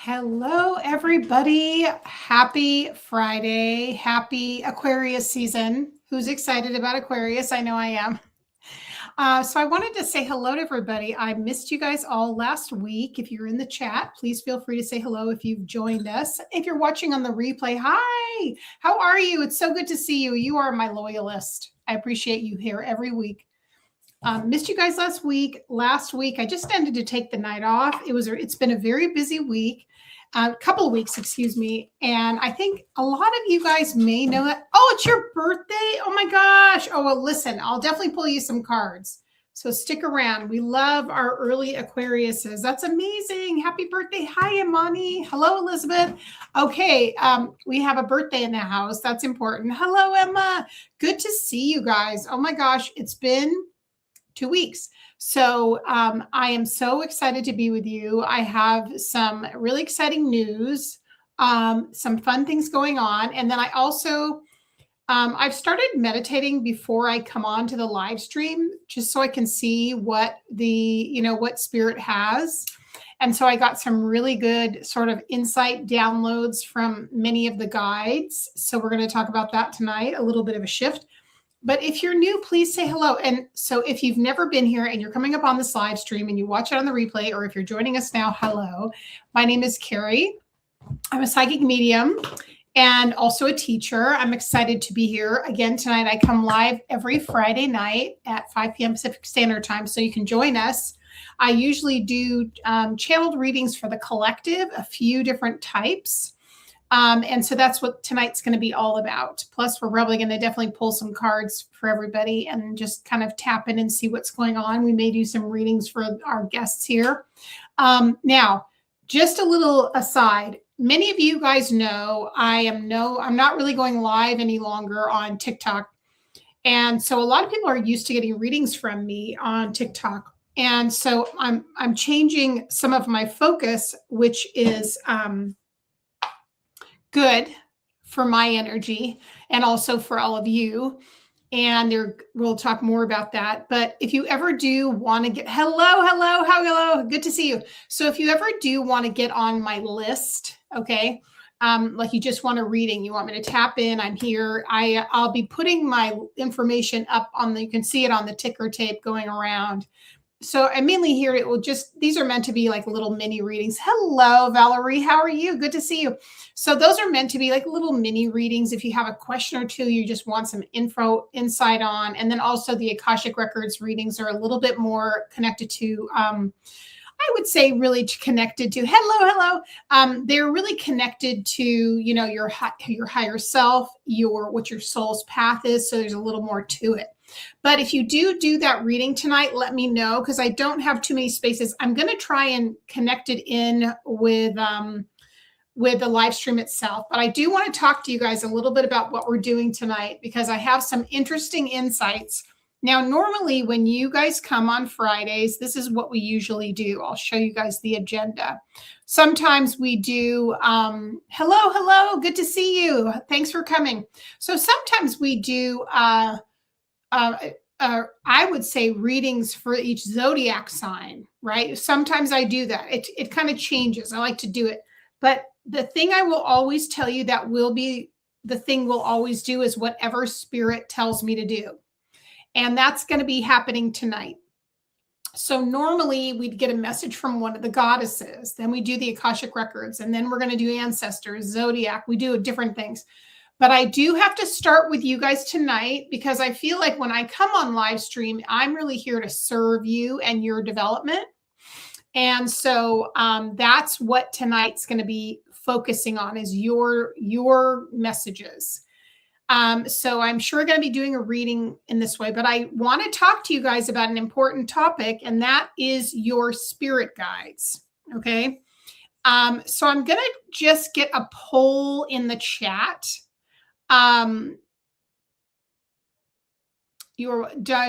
Hello, everybody. Happy Friday. Happy Aquarius season. Who's excited about Aquarius? I know I am. So I wanted to say hello to everybody. I missed you guys all last week. If you're in the chat, please feel free to say hello if you've joined us. If you're watching on the replay, hi. How are you? It's so good to see you. You are my loyalist. I appreciate you here every week. Missed you guys last week. Last week, I just ended to take the night off. It's been a very busy week, a couple of weeks, excuse me. And I think a lot of you guys may know that. Oh, it's your birthday. Oh my gosh. Oh, well, listen, I'll definitely pull you some cards. So stick around. We love our early Aquariuses. That's amazing. Happy birthday. Hi, Imani. Hello, Elizabeth. Okay. We have a birthday in the house. That's important. Hello, Emma. Good to see you guys. Oh my gosh. It's been 2 weeks. So I am so excited to be with you. I have some really exciting news, some fun things going on. And then I also, I've started meditating before I come on to the live stream, just so I can see what what spirit has. And so I got some really good sort of insight downloads from many of the guides. So we're going to talk about that tonight, a little bit of a shift. But if you're new, please say hello. And so if you've never been here and you're coming up on this live stream and you watch it on the replay, or if you're joining us now, hello. My name is Carey. I'm a psychic medium and also a teacher. I'm excited to be here again tonight. I come live every Friday night at 5 p.m. Pacific Standard Time, so you can join us. I usually do channeled readings for the collective, a few different types. And so that's what tonight's going to be all about. Plus, we're probably going to definitely pull some cards for everybody and just kind of tap in and see what's going on. We may do some readings for our guests here. Now, just a little aside. Many of you guys know I'm not really going live any longer on TikTok. And so a lot of people are used to getting readings from me on TikTok. And so I'm changing some of my focus, which is good for my energy and also for all of you. And we'll talk more about that. But if you ever do want to get, hello, good to see you. So if you ever do want to get on my list, okay, like you just want a reading, you want me to tap in, I'm here. I'll be putting my information up you can see it on the ticker tape going around. So I'm mainly here. These are meant to be like little mini readings. Hello, Valerie. How are you? Good to see you. So those are meant to be like little mini readings. If you have a question or two, you just want some insight on. And then also the Akashic Records readings are a little bit more connected to, I would say really connected to, hello. They're really connected to, your higher self, what your soul's path is. So there's a little more to it. But if you do that reading tonight, let me know, because I don't have too many spaces. I'm going to try and connect it in with the live stream itself. But I do want to talk to you guys a little bit about what we're doing tonight, because I have some interesting insights. Now, normally when you guys come on Fridays, this is what we usually do. I'll show you guys the agenda. Sometimes we do, hello, good to see you. Thanks for coming. So sometimes we do, I would say readings for each zodiac sign, right? Sometimes I do that. It kind of changes. I like to do it. But the thing I will always tell you that will be the thing we'll always do is whatever spirit tells me to do. And that's going to be happening tonight. So normally we'd get a message from one of the goddesses. Then we do the Akashic Records. And then we're going to do ancestors, zodiac. We do different things. But I do have to start with you guys tonight, because I feel like when I come on live stream, I'm really here to serve you and your development. And so that's what tonight's going to be focusing on, is your messages. So I'm sure going to be doing a reading in this way, but I want to talk to you guys about an important topic, and that is your spirit guides. Okay. So I'm going to just get a poll in the chat. I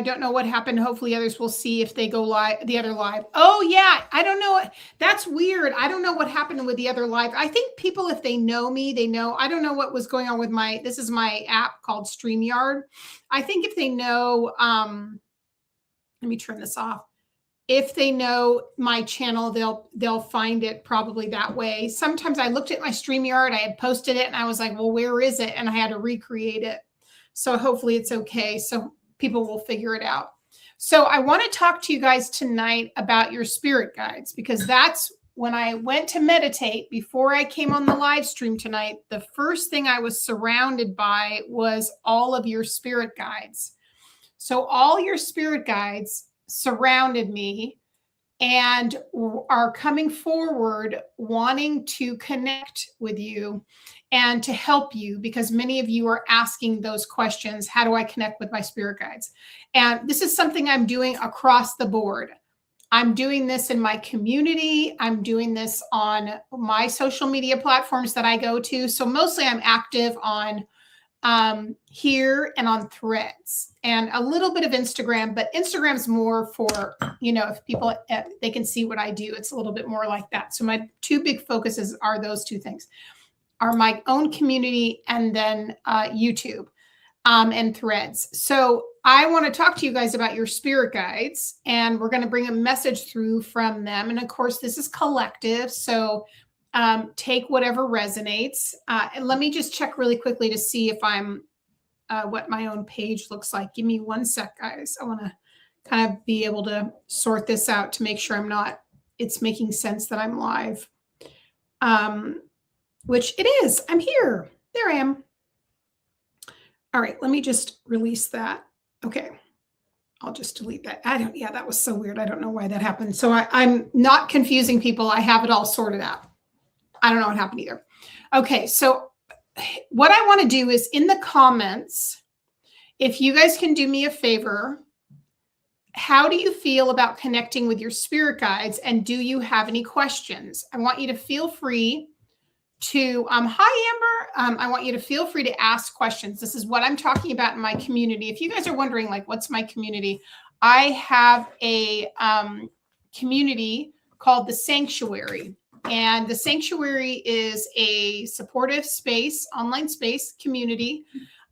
don't know what happened. Hopefully others will see if they go live, the other live. Oh yeah. I don't know. That's weird. I don't know what happened with the other live. I think people, if they know me, they know. I don't know what was going on with this is my app called StreamYard. I think if they know, let me turn this off. if they know my channel, they'll find it probably that way. Sometimes I looked at my StreamYard, I had posted it and I was like, well, where is it? And I had to recreate it. So hopefully it's okay. So people will figure it out. So I want to talk to you guys tonight about your spirit guides, because that's when I went to meditate before I came on the live stream tonight. The first thing I was surrounded by was all of your spirit guides. So all your spirit guides surrounded me and are coming forward wanting to connect with you and to help you, because many of you are asking those questions. How do I connect with my spirit guides? And this is something I'm doing across the board. I'm doing this in my community. I'm doing this on my social media platforms that I go to. So mostly I'm active on here and on Threads and a little bit of Instagram, but Instagram's more for, if people, they can see what I do. It's a little bit more like that. So my two big focuses are those two things, are my own community and then YouTube and Threads. So I want to talk to you guys about your spirit guides, and we're going to bring a message through from them. And of course, this is collective. So take whatever resonates. And let me just check really quickly to see if I'm what my own page looks like. Give me 1 sec, guys. I want to kind of be able to sort this out to make sure it's making sense that I'm live. Which it is. I'm here. There I am. All right, let me just release that. Okay. I'll just delete that. That was so weird. I don't know why that happened. So I'm not confusing people. I have it all sorted out. I don't know what happened either. Okay, so what I want to do is in the comments, if you guys can do me a favor, how do you feel about connecting with your spirit guides? And do you have any questions? I want you to feel free to, hi, Amber. I want you to feel free to ask questions. This is what I'm talking about in my community. If you guys are wondering, like, what's my community? I have a community called The Sanctuary. And The Sanctuary is a supportive space, online space community.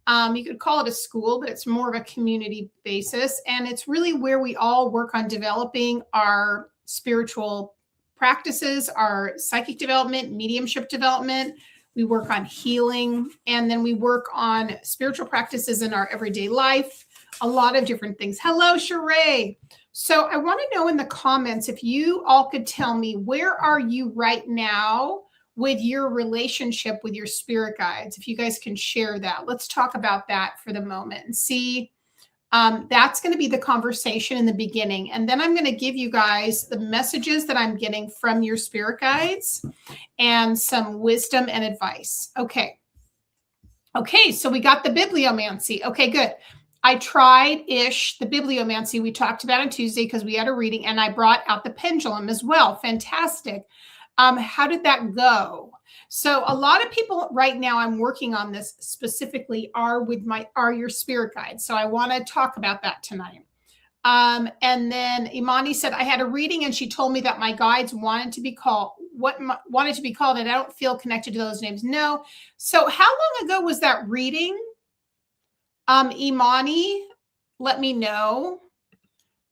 You could call it a school, but it's more of a community basis. And it's really where we all work on developing our spiritual practices, our psychic development, mediumship development. We work on healing, and then we work on spiritual practices in our everyday life, a lot of different things. Hello, Sheree. So I want to know in the comments if you all could tell me, where are you right now with your relationship with your spirit guides? If you guys can share that. Let's talk about that for the moment and see. That's going to be the conversation in the beginning. And then I'm going to give you guys the messages that I'm getting from your spirit guides and some wisdom and advice. Okay. Okay, so we got the bibliomancy. Okay, good. I tried-ish the bibliomancy we talked about on Tuesday because we had a reading, and I brought out the pendulum as well. Fantastic. How did that go? So a lot of people right now, I'm working on this specifically, are your spirit guides. So I want to talk about that tonight. And then Imani said, I had a reading and she told me that my guides wanted to be called, and I don't feel connected to those names. No. So how long ago was that reading? Imani, let me know.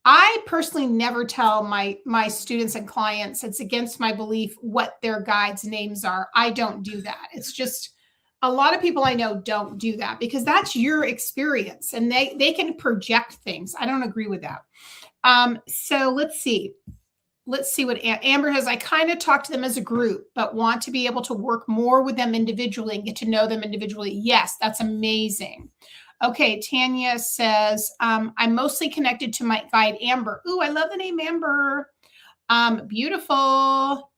I personally never tell my students and clients, it's against my belief, what their guides' names are. I don't do that. It's just, a lot of people I know don't do that because that's your experience and they can project things. I don't agree with that. So let's see. Let's see what Amber has. I kind of talk to them as a group, but want to be able to work more with them individually and get to know them individually. Yes, that's amazing. Okay, Tanya says, I'm mostly connected to my guide, Amber. Ooh, I love the name Amber. Beautiful.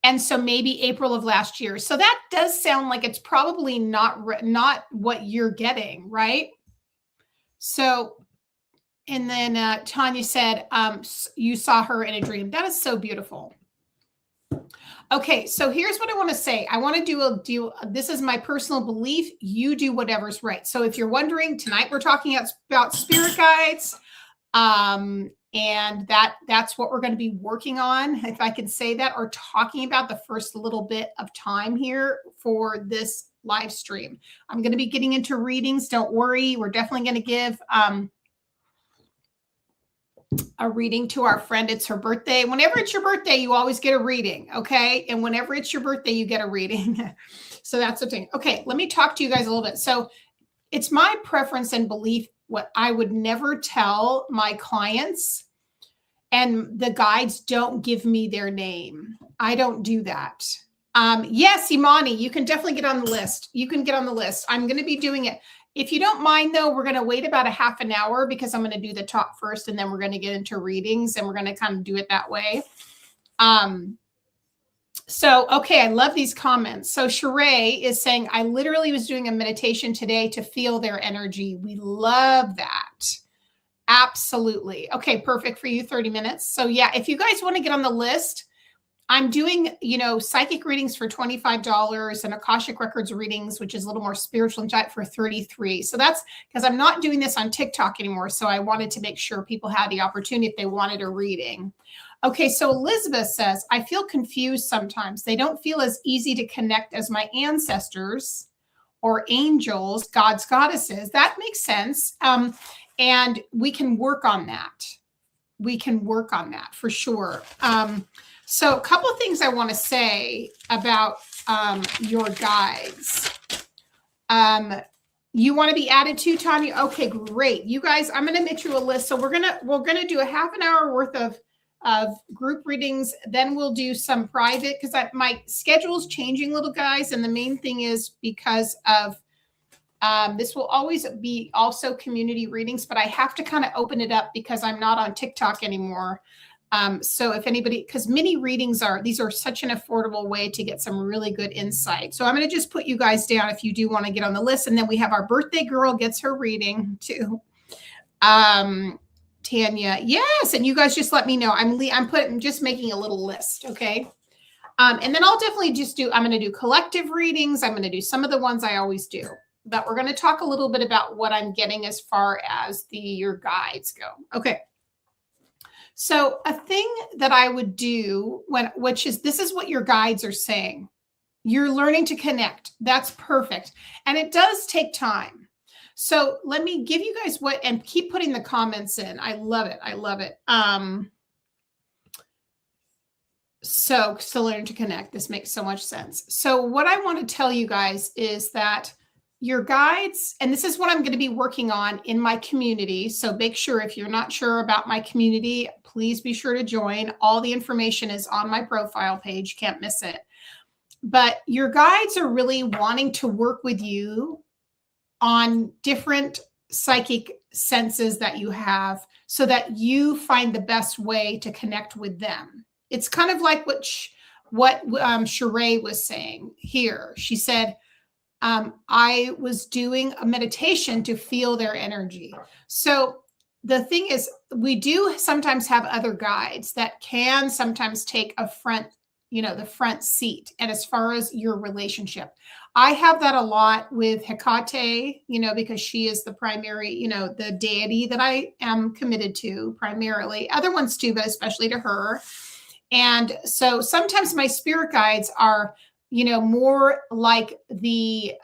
And so maybe April of last year. So that does sound like it's probably not what you're getting, right? So, and then Tanya said, you saw her in a dream. That is so beautiful. Okay, so here's what I want to say. I want to do this is my personal belief. You do whatever's right. So if you're wondering, tonight we're talking about spirit guides. And that's what we're going to be working on, if I can say that, or talking about the first little bit of time here for this live stream. I'm going to be getting into readings. Don't worry. We're definitely going to give a reading to our friend. It's her birthday. Whenever it's your birthday, you always get a reading. Okay. And whenever it's your birthday, you get a reading. So that's the thing. Okay. Let me talk to you guys a little bit. So it's my preference and belief what I would never tell my clients, and the guides don't give me their name. I don't do that. Yes, Imani, you can definitely get on the list. You can get on the list. I'm going to be doing it. If you don't mind, though, we're going to wait about a half an hour because I'm going to do the talk first, and then we're going to get into readings, and we're going to kind of do it that way. So, okay, I love these comments. So Sheree is saying, I literally was doing a meditation today to feel their energy. We love that. Absolutely. Okay, perfect for you, 30 minutes. So yeah, if you guys want to get on the list, I'm doing, psychic readings for $25 and Akashic Records readings, which is a little more spiritual and giant, for $33. So that's because I'm not doing this on TikTok anymore. So I wanted to make sure people had the opportunity if they wanted a reading. Okay, so Elizabeth says, I feel confused sometimes. They don't feel as easy to connect as my ancestors or angels, gods, goddesses. That makes sense. And we can work on that. We can work on that for sure. So a couple of things I want to say about your guides. You want to be added to, Tanya? Okay, great. You guys, I'm going to make you a list. So we're gonna do a half an hour worth of group readings. Then we'll do some private because my schedule's changing, little guys. And the main thing is because of this will always be also community readings, but I have to kind of open it up because I'm not on TikTok anymore. So if anybody, because mini readings these are such an affordable way to get some really good insight. So I'm going to just put you guys down if you do want to get on the list. And then we have our birthday girl gets her reading too. Tanya, yes. And you guys just let me know. I'm just making a little list. Okay. And then I'll definitely I'm going to do collective readings. I'm going to do some of the ones I always do. But we're going to talk a little bit about what I'm getting as far as your guides go. Okay. So a thing that I would do this is what your guides are saying. You're learning to connect. That's perfect. And it does take time. So let me give you guys and keep putting the comments in. I love it. I love it. So still learning to connect. This makes so much sense. So what I want to tell you guys is that your guides, and this is what I'm going to be working on in my community. So make sure if you're not sure about my community, please be sure to join. All the information is on my profile page. Can't miss it. But your guides are really wanting to work with you on different psychic senses that you have so that you find the best way to connect with them. It's kind of like what Sheree was saying here. She said, I was doing a meditation to feel their energy. So the thing is, we do sometimes have other guides that can sometimes take the front seat. And as far as your relationship, I have that a lot with Hecate, because she is the primary, the deity that I am committed to primarily. Other ones too, but especially to her. And so sometimes my spirit guides are more like the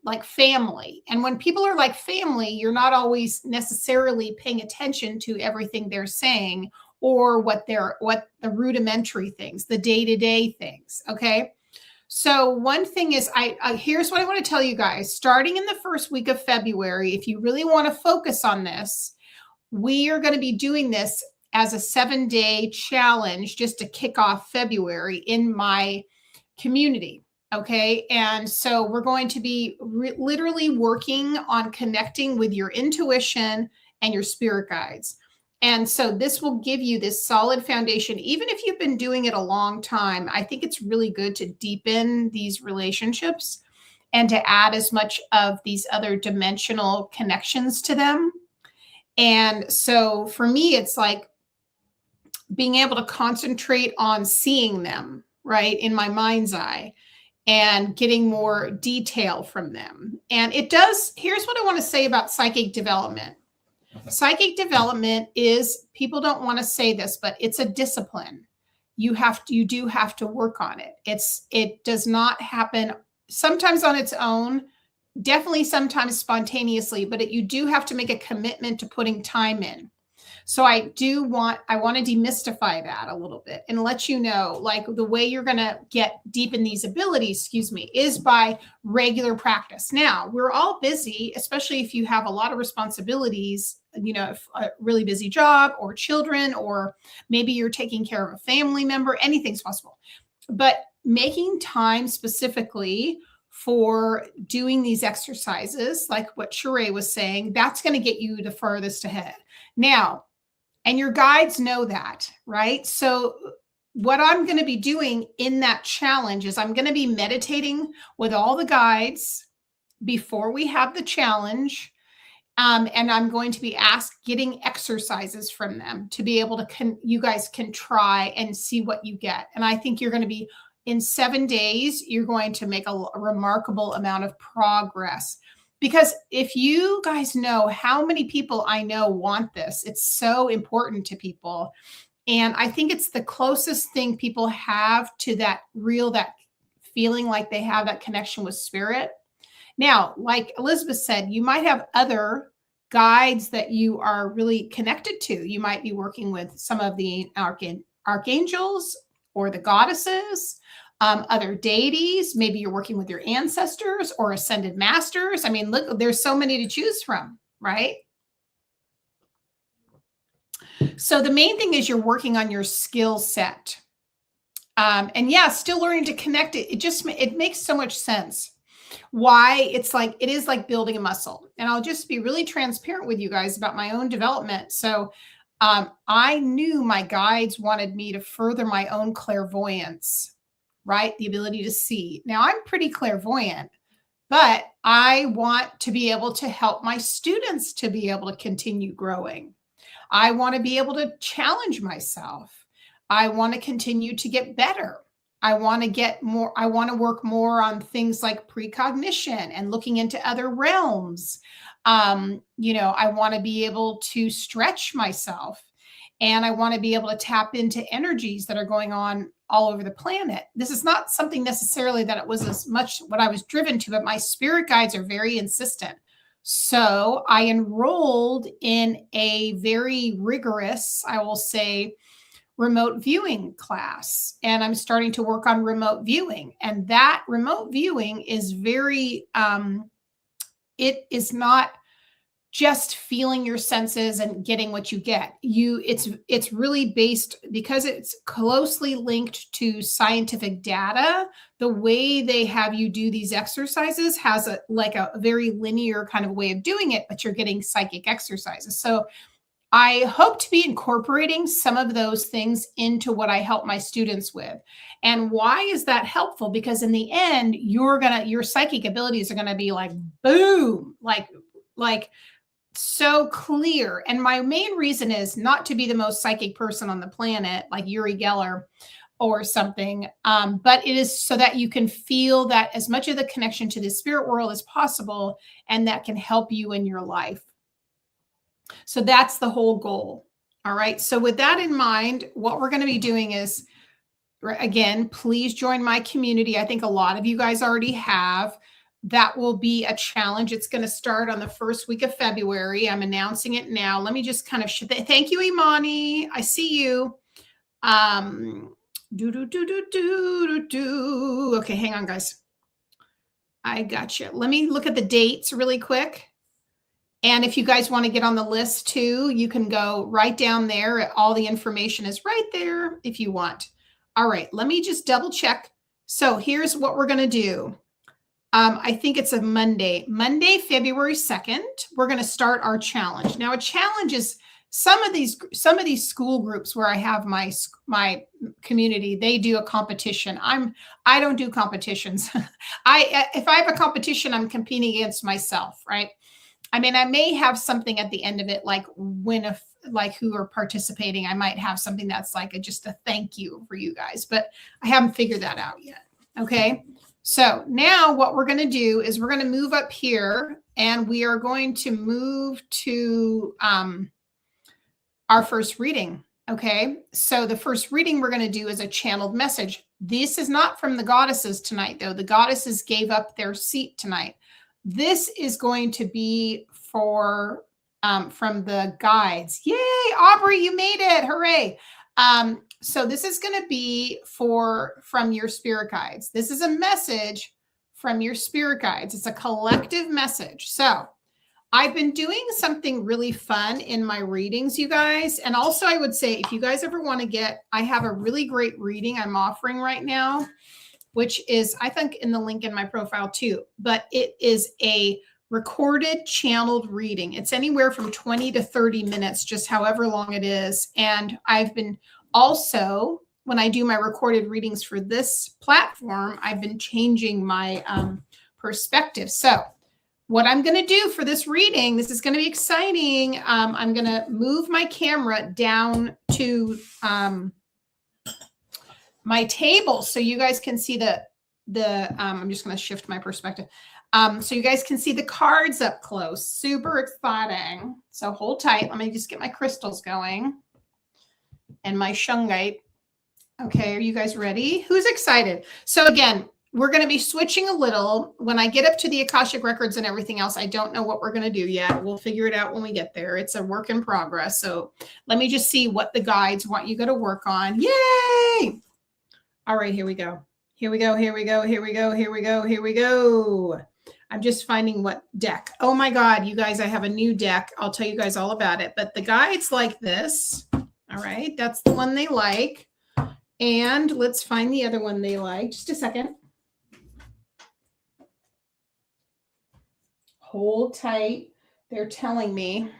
like family. And when people are like family, you're not always necessarily paying attention to everything they're saying or what the rudimentary things, the day-to-day things. Okay. So one thing is here's what I want to tell you guys. Starting in the first week of February, if you really want to focus on this, we are going to be doing this as a 7-day challenge just to kick off February in my community. Okay. And so we're going to be literally working on connecting with your intuition and your spirit guides. And so this will give you this solid foundation. Even if you've been doing it a long time, I think it's really good to deepen these relationships and to add as much of these other dimensional connections to them. And so for me, it's like being able to concentrate on seeing them, right, in my mind's eye and getting more detail from them. And here's what I want to say about psychic development. Psychic development is, people don't want to say this, but it's a discipline. You do have to work on it. It does not happen sometimes on its own, definitely sometimes spontaneously, but you do have to make a commitment to putting time in. So I want to demystify that a little bit and let you know, like, the way you're going to get deep in these abilities, is by regular practice. Now, we're all busy, especially if you have a lot of responsibilities, a really busy job or children, or maybe you're taking care of a family member, anything's possible. But making time specifically for doing these exercises, like what Sheree was saying, that's going to get you the furthest ahead. Now, and your guides know that, right? So what I'm going to be doing in that challenge is I'm going to be meditating with all the guides before we have the challenge. And I'm going to be getting exercises from them to be able to, you guys can try and see what you get. And I think you're going to be, in 7 days, you're going to make a remarkable amount of progress. Because if you guys know how many people I know want this, it's so important to people. And I think it's the closest thing people have to that feeling like they have that connection with spirit. Now, like Elizabeth said, you might have other guides that you are really connected to. You might be working with some of the archangels or the goddesses, other deities. Maybe you're working with your ancestors or ascended masters. I mean, look, there's so many to choose from, right? So the main thing is you're working on your skill set. And yeah, still learning to connect it. It makes so much sense why it is like building a muscle. And I'll just be really transparent with you guys about my own development. So I knew my guides wanted me to further my own clairvoyance, right? The ability to see. Now, I'm pretty clairvoyant, but I want to be able to help my students to be able to continue growing. I want to be able to challenge myself. I want to continue to get better. I want to get more. I want to work more on things like precognition and looking into other realms. I want to be able to stretch myself, and I want to be able to tap into energies that are going on all over the planet. This is not something necessarily that it was as much what I was driven to, but my spirit guides are very insistent. So I enrolled in a very rigorous, I will say, remote viewing class, and I'm starting to work on remote viewing. And that remote viewing is very, it is not just feeling your senses and getting what you get. It's really based, because it's closely linked to scientific data. The way they have you do these exercises has a very linear kind of way of doing it, but you're getting psychic exercises. So I hope to be incorporating some of those things into what I help my students with. And why is that helpful? Because in the end, your psychic abilities are going to be like, boom, like so clear. And my main reason is not to be the most psychic person on the planet, like Uri Geller or something. But it is so that you can feel that as much of the connection to the spirit world as possible, and that can help you in your life. So that's the whole goal. All right. So with that in mind, what we're going to be doing is, again, please join my community. I think a lot of you guys already have. That will be a challenge. It's going to start on the first week of February. I'm announcing it now. Let me just kind of thank you, Imani. I see you. Okay, hang on, guys. I got you. Let me look at the dates really quick. And if you guys want to get on the list too, you can go right down there. All the information is right there if you want. All right, let me just double check. So here's what we're going to do. I think it's a Monday, February 2nd. We're going to start our challenge. Now, a challenge is some of these school groups where I have my community, they do a competition. I don't do competitions. If I have a competition, I'm competing against myself, right? I mean, I may have something at the end of it, like who are participating. I might have something that's like just a thank you for you guys, but I haven't figured that out yet. Okay. So now what we're going to do is we're going to move up here, and we are going to move to our first reading. Okay. So the first reading we're going to do is a channeled message. This is not from the goddesses tonight, though. The goddesses gave up their seat tonight. This is going to be for from the guides. Yay, Aubrey, you made it. Hooray. So this is going to be from your spirit guides. This is a message from your spirit guides. It's a collective message. So I've been doing something really fun in my readings, you guys. And also I would say, if you guys ever want to I have a really great reading I'm offering right now, which is, I think, in the link in my profile too, but it is a recorded channeled reading. It's anywhere from 20 to 30 minutes, just however long it is. And I've been also, when I do my recorded readings for this platform, I've been changing my perspective. So what I'm going to do for this reading, this is going to be exciting. I'm going to move my camera down to my table so you guys can see I'm just going to shift my perspective. So you guys can see the cards up close. Super exciting. So hold tight. Let me just get my crystals going and my shungite. Okay, are you guys ready? Who's excited? So again, we're going to be switching a little. When I get up to the Akashic Records and everything else, I don't know what we're going to do yet. We'll figure it out when we get there. It's a work in progress. So let me just see what the guides want you to work on. Yay! All right, here we go. Here we go. Here we go. Here we go. Here we go. Here we go. I'm just finding what deck. Oh my God, you guys, I have a new deck. I'll tell you guys all about it. But the guides like this. All right, that's the one they like. And let's find the other one they like. Just a second. Hold tight. They're telling me.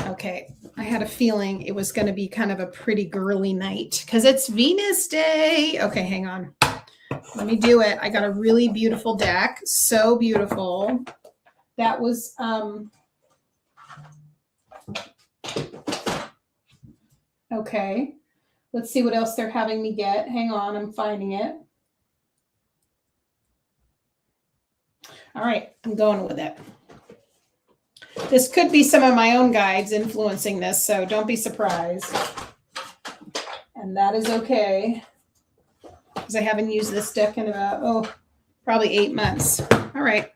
Okay, I had a feeling it was going to be kind of a pretty girly night because it's Venus Day. Okay, hang on. Let me do it. I got a really beautiful deck. So beautiful. That was okay. Let's see what else they're having me get. Hang on, I'm finding it. All right, I'm going with it. This could be some of my own guides influencing this, so don't be surprised. And that is okay, because I haven't used this deck in about, probably 8 months. All right,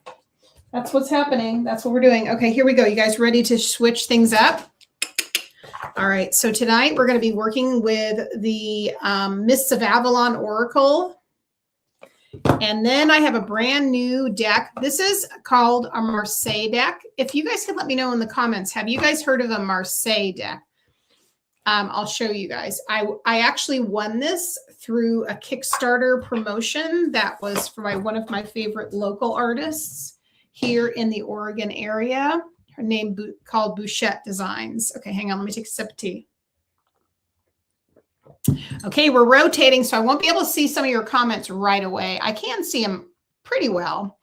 that's what's happening. That's what we're doing. Okay, here we go. You guys ready to switch things up? All right, so tonight we're going to be working with the Mists of Avalon Oracle. And then I have a brand new deck. This is called a Marseille deck. If you guys could let me know in the comments, have you guys heard of a Marseille deck? I'll show you guys. I actually won this through a Kickstarter promotion that was for one of my favorite local artists here in the Oregon area. Her name called Bouchette Designs. Okay, hang on. Let me take a sip of tea. Okay, we're rotating, so I won't be able to see some of your comments right away. I can see them pretty well.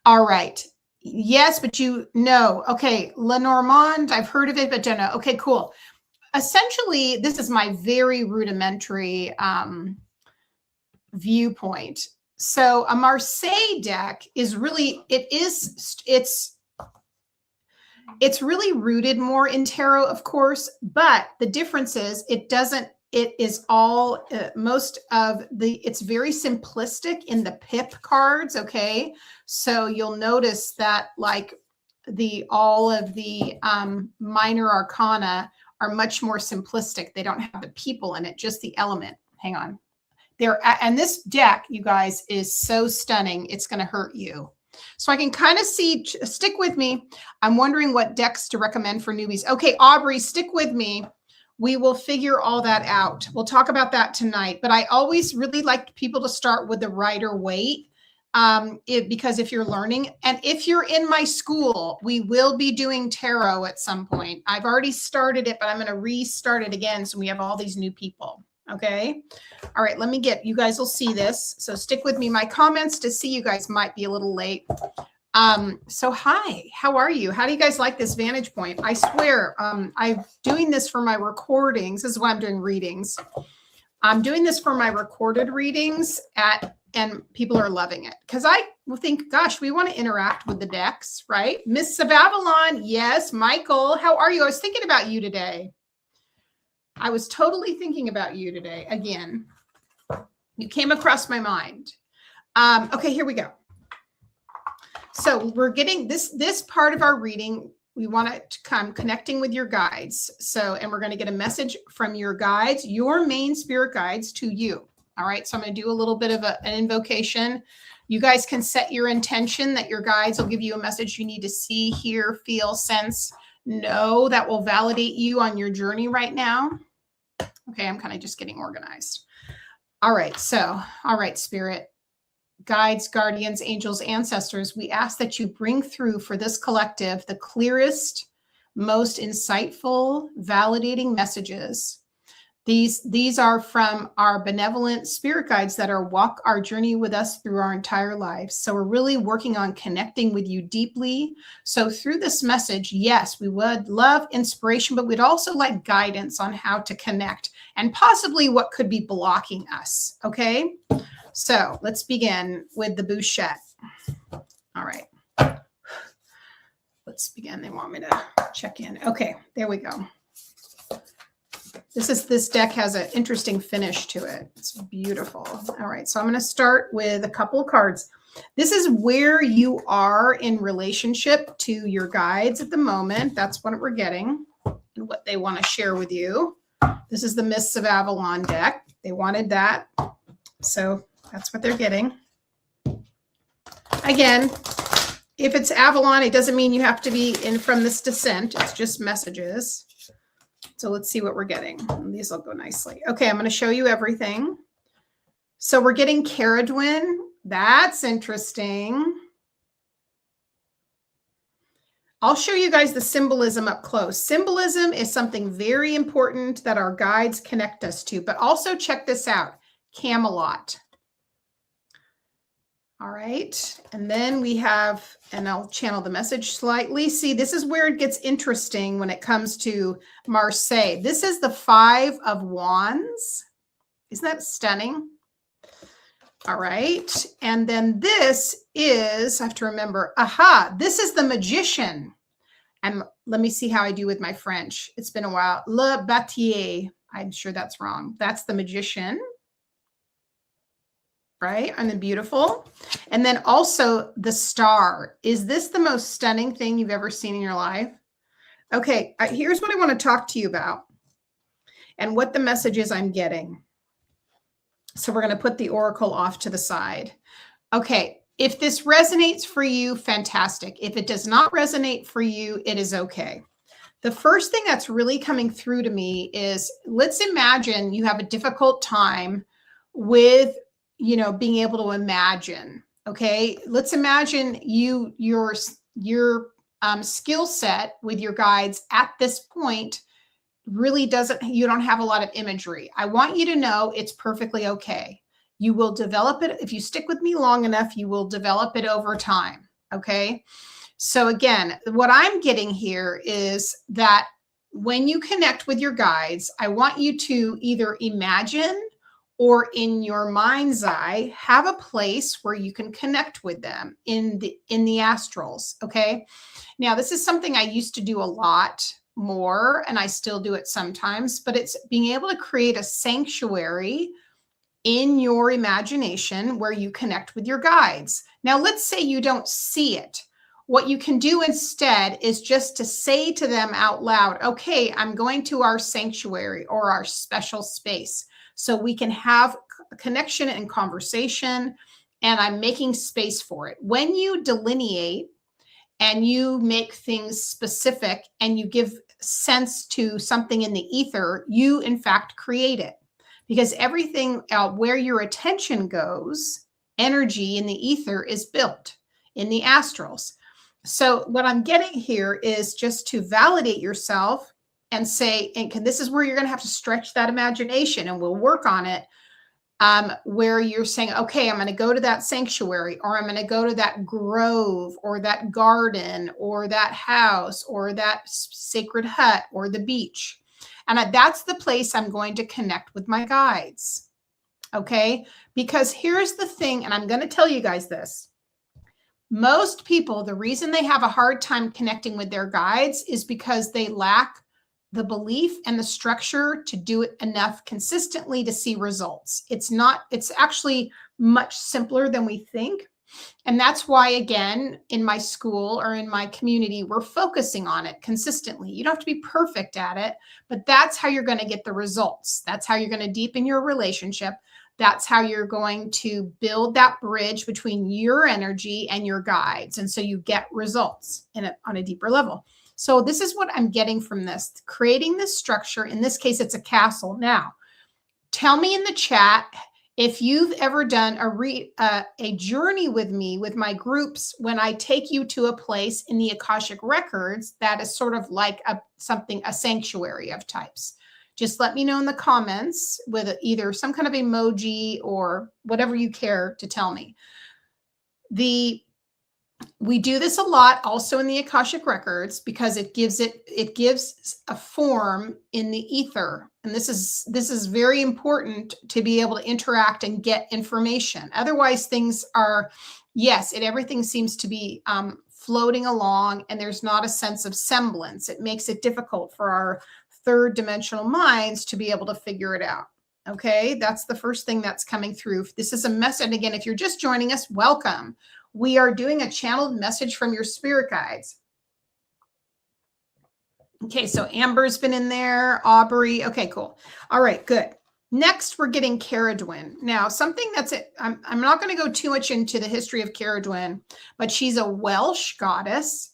All right. Yes, but you know. Okay, Lenormand, I've heard of it, but don't know. Okay, cool. Essentially, this is my very rudimentary viewpoint. So a Marseille deck is really, it's really rooted more in tarot, of course, but the difference is it is all it's very simplistic in the pip cards. Okay. So you'll notice that like all of the minor arcana are much more simplistic. They don't have the people in it, just the element. Hang on. And this deck, you guys, is so stunning. It's going to hurt you. So I can kind of see, stick with me. I'm wondering what decks to recommend for newbies. Okay, Aubrey, stick with me. We will figure all that out. We'll talk about that tonight. But I always really like people to start with the Rider-Waite because if you're learning, and if you're in my school, we will be doing tarot at some point. I've already started it, but I'm going to restart it again. So we have all these new people. Okay. All right. You guys will see this. So stick with me. My comments to see you guys might be a little late. So hi, how are you? How do you guys like this vantage point? I swear, I'm doing this for my recordings. This is why I'm doing readings. I'm doing this for my recorded readings and people are loving it because I will think, gosh, we want to interact with the decks, right? Miss of Avalon. Yes. Michael, how are you? I was thinking about you today. I was totally thinking about you today. Again, you came across my mind. Okay, here we go. So we're getting this part of our reading. We want it to come connecting with your guides. So, and we're going to get a message from your guides, your main spirit guides to you. All right. So I'm going to do a little bit of an invocation. You guys can set your intention that your guides will give you a message you need to see, hear, feel, sense, know, that will validate you on your journey right now. Okay. I'm kind of just getting organized. All right. So, all right, spirit. Guides, guardians, angels, ancestors, we ask that you bring through for this collective the clearest, most insightful, validating messages. These are from our benevolent spirit guides that walk our journey with us through our entire lives. So we're really working on connecting with you deeply. So through this message, yes, we would love inspiration, but we'd also like guidance on how to connect and possibly what could be blocking us. Okay. So let's begin with the bouchette. All right. Let's begin. They want me to check in. Okay, there we go. This deck has an interesting finish to it. It's beautiful. All right, so I'm going to start with a couple of cards. This is where you are in relationship to your guides at the moment. That's what we're getting and what they want to share with you. This is the Mists of Avalon deck. They wanted that. So that's what they're getting. Again, if it's Avalon, it doesn't mean you have to be in from this descent. It's just messages. So let's see what we're getting. These will go nicely. Okay, I'm going to show you everything. So we're getting Caradwin. That's interesting. I'll show you guys the symbolism up close. Symbolism is something very important that our guides connect us to. But also check this out. Camelot. All right. And then we have, and I'll channel the message slightly. See, this is where it gets interesting when it comes to Marseille. This is the 5 of Wands. Isn't that stunning? All right. And then this is, I have to remember, this is the Magician. And let me see how I do with my French. It's been a while. Le Bâtier. I'm sure that's wrong. That's the Magician. Right? And then beautiful. And then also the Star. Is this the most stunning thing you've ever seen in your life? Okay, here's what I want to talk to you about and what the message is I'm getting. So we're going to put the oracle off to the side. Okay, if this resonates for you, fantastic. If it does not resonate for you, it is okay. The first thing that's really coming through to me is, let's imagine you have a difficult time with being able to imagine. Okay. Let's imagine your skill set with your guides at this point really you don't have a lot of imagery. I want you to know it's perfectly okay. You will develop it. If you stick with me long enough, you will develop it over time. Okay. So again, what I'm getting here is that when you connect with your guides, I want you to either imagine or in your mind's eye, have a place where you can connect with them in the astrals. Okay. Now, this is something I used to do a lot more, and I still do it sometimes, but it's being able to create a sanctuary in your imagination where you connect with your guides. Now, let's say you don't see it. What you can do instead is just to say to them out loud, okay, I'm going to our sanctuary or our special space, so we can have a connection and conversation, and I'm making space for it. When you delineate and you make things specific and you give sense to something in the ether, you in fact create it. Because everything where your attention goes, energy in the ether is built in the astrals. So what I'm getting here is just to validate yourself and say, this is where you're going to have to stretch that imagination, and we'll work on it, where you're saying, okay, I'm going to go to that sanctuary, or I'm going to go to that grove, or that garden, or that house, or that sacred hut, or the beach. And that's the place I'm going to connect with my guides. Okay? Because here's the thing, and I'm going to tell you guys this. Most people, the reason they have a hard time connecting with their guides is because they lack the belief and the structure to do it enough consistently to see results. It's actually much simpler than we think. And that's why, again, in my school or in my community, we're focusing on it consistently. You don't have to be perfect at it, but that's how you're going to get the results. That's how you're going to deepen your relationship. That's how you're going to build that bridge between your energy and your guides. And so you get results on a deeper level. So this is what I'm getting from this, creating this structure. In this case, it's a castle. Now, tell me in the chat if you've ever done a journey with me, with my groups, when I take you to a place in the Akashic Records that is sort of like a sanctuary of types. Just let me know in the comments with either some kind of emoji or whatever you care to tell me. We do this a lot also in the Akashic Records because it gives a form in the ether. And this is very important to be able to interact and get information. Otherwise, things are, everything seems to be floating along and there's not a sense of semblance. It makes it difficult for our third dimensional minds to be able to figure it out. Okay, that's the first thing that's coming through. This is a message. And again, if you're just joining us, welcome. We are doing a channeled message from your spirit guides. Okay, so Amber's been in there, Aubrey. Okay, cool. All right, good. Next, we're getting Carey. Now, something that's it. I'm not going to go too much into the history of Carey, but she's a Welsh goddess.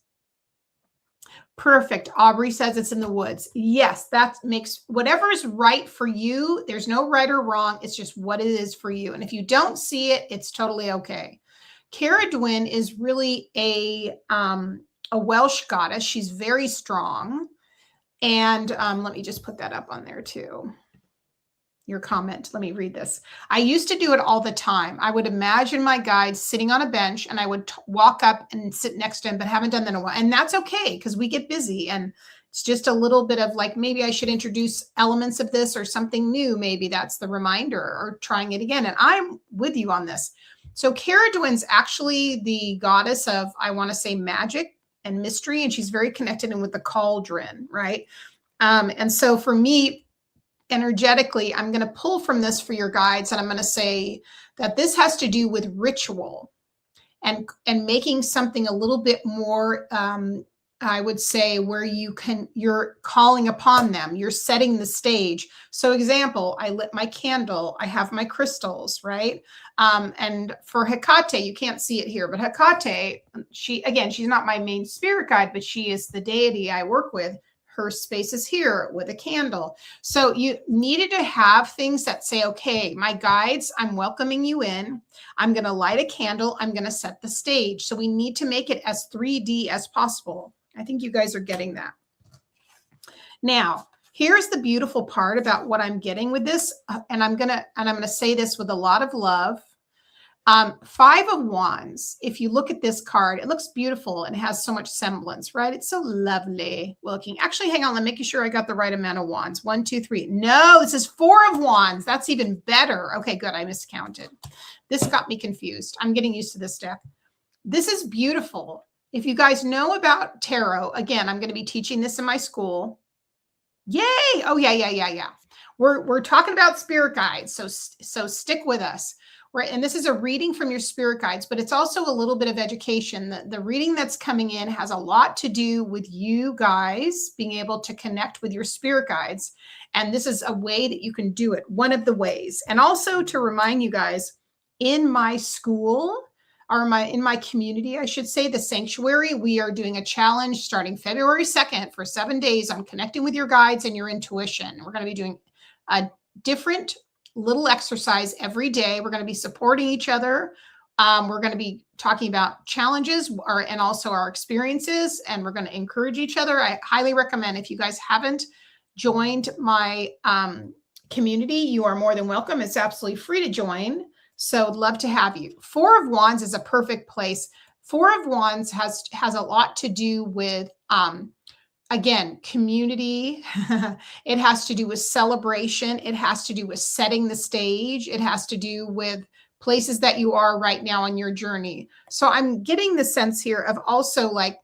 Perfect. Aubrey says it's in the woods. Yes, that makes whatever is right for you. There's no right or wrong. It's just what it is for you. And if you don't see it, it's totally okay. Carey is really a Welsh goddess. She's very strong. And let me just put that up on there too. Your comment. Let me read this. I used to do it all the time. I would imagine my guide sitting on a bench and I would walk up and sit next to him, but haven't done that in a while. And that's okay because we get busy and it's just a little bit of like, maybe I should introduce elements of this or something new. Maybe that's the reminder or trying it again. And I'm with you on this. So Carey actually the goddess of, I want to say, magic and mystery, and she's very connected in with the cauldron, right? And so for me, energetically, I'm going to pull from this for your guides, and I'm going to say that this has to do with ritual and making something a little bit more, I would say, where you're calling upon them, you're setting the stage. So example, I lit my candle, I have my crystals, right? And for Hecate, you can't see it here, but Hecate, she's not my main spirit guide, but she is the deity I work with. Her space is here with a candle. So you needed to have things that say, okay, my guides, I'm welcoming you in. I'm going to light a candle. I'm going to set the stage. So we need to make it as 3D as possible. I think you guys are getting that. Now, here's the beautiful part about what I'm getting with this. And I'm going to say this with a lot of love. 5 of Wands. If you look at this card, it looks beautiful and has so much semblance, right? It's so lovely looking. Actually, hang on. I'm making sure I got the right amount of wands. 1, 2, 3. No, this is 4 of Wands. That's even better. Okay, good. I miscounted. This got me confused. I'm getting used to this deck. This is beautiful. If you guys know about tarot, again, I'm going to be teaching this in my school. Yay. Oh, yeah. We're talking about spirit guides. So stick with us. Right. And this is a reading from your spirit guides, but it's also a little bit of education. The reading that's coming in has a lot to do with you guys being able to connect with your spirit guides. And this is a way that you can do it. One of the ways. And also to remind you guys, in my school or in my community, I should say, the sanctuary, we are doing a challenge starting February 2nd for 7 days on connecting with your guides and your intuition. We're going to be doing a different little exercise every day. We're going to be supporting each other. We're going to be talking about challenges and also our experiences, and we're going to encourage each other. I highly recommend, if you guys haven't joined my community, you are more than welcome. It's absolutely free to join. So I'd love to have you. 4 of Wands is a perfect place. 4 of Wands has a lot to do with again, community. It has to do with celebration. It has to do with setting the stage. It has to do with places that you are right now on your journey. So I'm getting the sense here of also like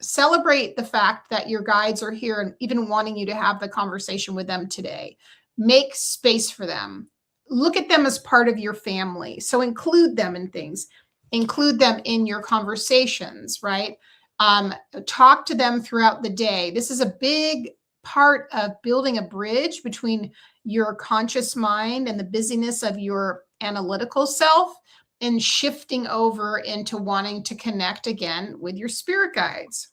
celebrate the fact that your guides are here and even wanting you to have the conversation with them today. Make space for them. Look at them as part of your family. So include them in things. include them in your conversations, right? Talk to them throughout the day. This is a big part of building a bridge between your conscious mind and the busyness of your analytical self and shifting over into wanting to connect again with your spirit guides.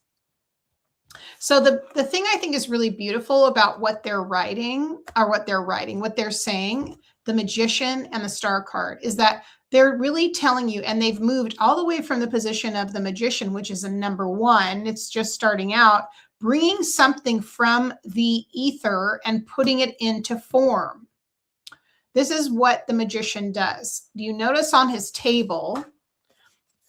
So the thing I think is really beautiful about what they're writing, what they're saying, the magician and the star card, is that they're really telling you, and they've moved all the way from the position of the magician, which is a number one. It's just starting out, bringing something from the ether and putting it into form. This is what the magician does. Do you notice on his table,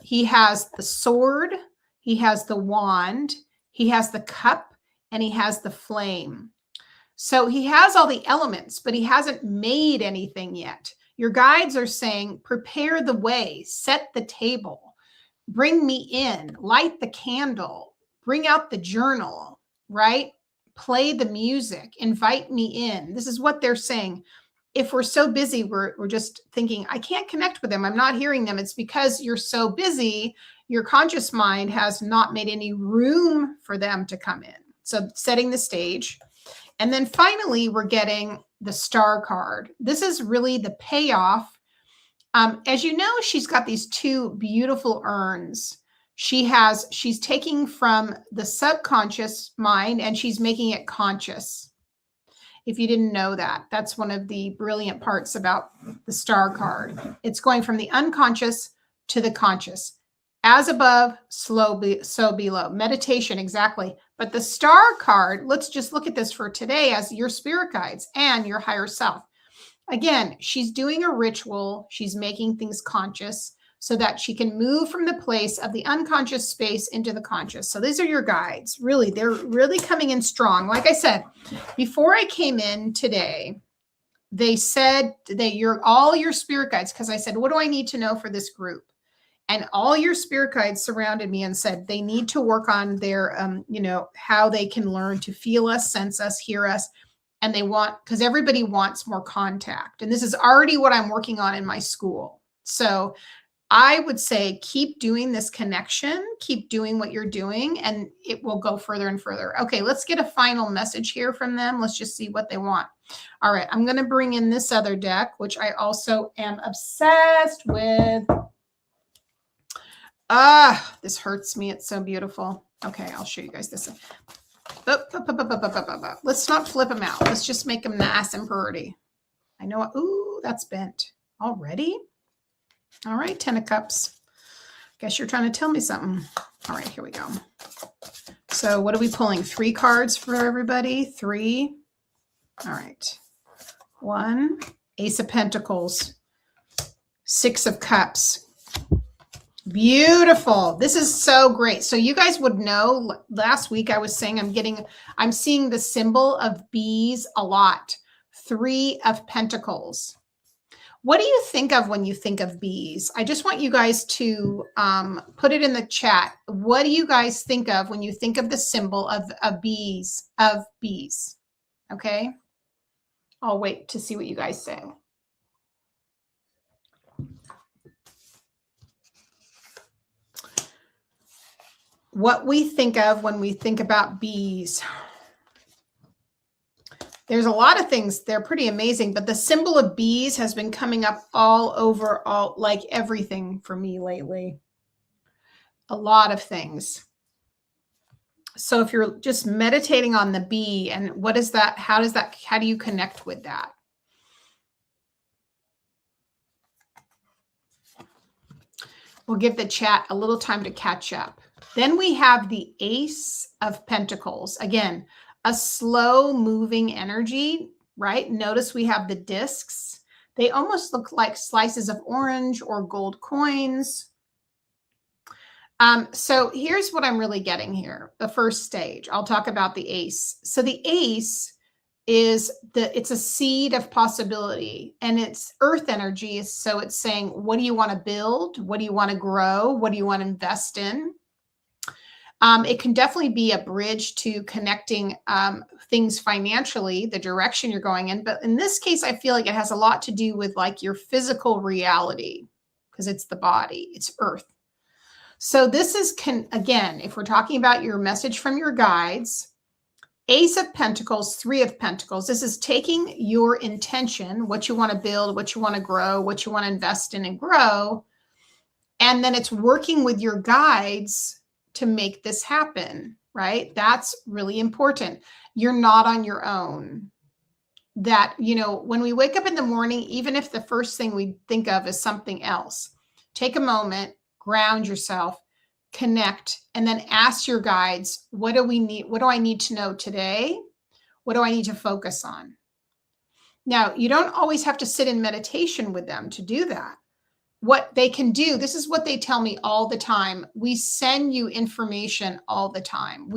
he has the sword, he has the wand, he has the cup, and he has the flame. So he has all the elements, but he hasn't made anything yet. Your guides are saying, prepare the way, set the table, bring me in, light the candle, bring out the journal, right? Play the music, invite me in. This is what they're saying. If we're so busy, we're just thinking, I can't connect with them, I'm not hearing them. It's because you're so busy, your conscious mind has not made any room for them to come in. So setting the stage. And then finally, we're getting the star card. This is really the payoff. As you know, she's got these two beautiful urns. She's taking from the subconscious mind and she's making it conscious. If you didn't know that, that's one of the brilliant parts about the star card. It's going from the unconscious to the conscious. As above, so below. Meditation, exactly. But the star card, let's just look at this for today as your spirit guides and your higher self. Again, she's doing a ritual. She's making things conscious so that she can move from the place of the unconscious space into the conscious. So these are your guides. Really, they're really coming in strong. Like I said, before I came in today, they said that all your spirit guides, because I said, what do I need to know for this group? And all your spirit guides surrounded me and said they need to work on their, how they can learn to feel us, sense us, hear us. And they want, because everybody wants more contact. And this is already what I'm working on in my school. So I would say keep doing this connection, keep doing what you're doing, and it will go further and further. Okay, let's get a final message here from them. Let's just see what they want. All right, I'm going to bring in this other deck, which I also am obsessed with. This hurts me. It's so beautiful. Okay, I'll show you guys this. Let's not flip them out. Let's just make them nice and pretty. I know. Ooh, that's bent already. All right, 10 of Cups. Guess you're trying to tell me something. All right, here we go. So what are we pulling? 3 cards for everybody? 3. All right. 1, Ace of Pentacles, 6 of Cups. Beautiful. This is so great. So you guys would know last week I was saying I'm seeing the symbol of bees a lot. 3 of Pentacles. What do you think of when you think of bees? I just want you guys to put it in the chat. What do you guys think of when you think of the symbol of bees? Okay. I'll wait to see what you guys say. What we think of when we think about bees. There's a lot of things. They're pretty amazing, but the symbol of bees has been coming up all over, like everything for me lately. A lot of things. So if you're just meditating on the bee and what is that? How do you connect with that? We'll give the chat a little time to catch up. Then we have the Ace of Pentacles. Again, a slow moving energy, right? Notice we have the discs. They almost look like slices of orange or gold coins. So here's what I'm really getting here. The first stage, I'll talk about the Ace. So the Ace is it's a seed of possibility and it's earth energy. So it's saying, what do you want to build? What do you want to grow? What do you want to invest in? It can definitely be a bridge to connecting things financially, the direction you're going in. But in this case, I feel like it has a lot to do with like your physical reality. because it's the body, it's earth. So this is, again, if we're talking about your message from your guides, Ace of Pentacles, Three of Pentacles. This is taking your intention, what you want to build, what you want to grow, what you want to invest in and grow. And then it's working with your guides to make this happen, right? That's really important. You're not on your own. That, you know, when we wake up in the morning, even if the first thing we think of is something else, take a moment, ground yourself, connect, and then ask your guides, what do we need? What do I need to know today? What do I need to focus on? Now, you don't always have to sit in meditation with them to do that. What they can do, this is what they tell me all the time. We send you information all the time.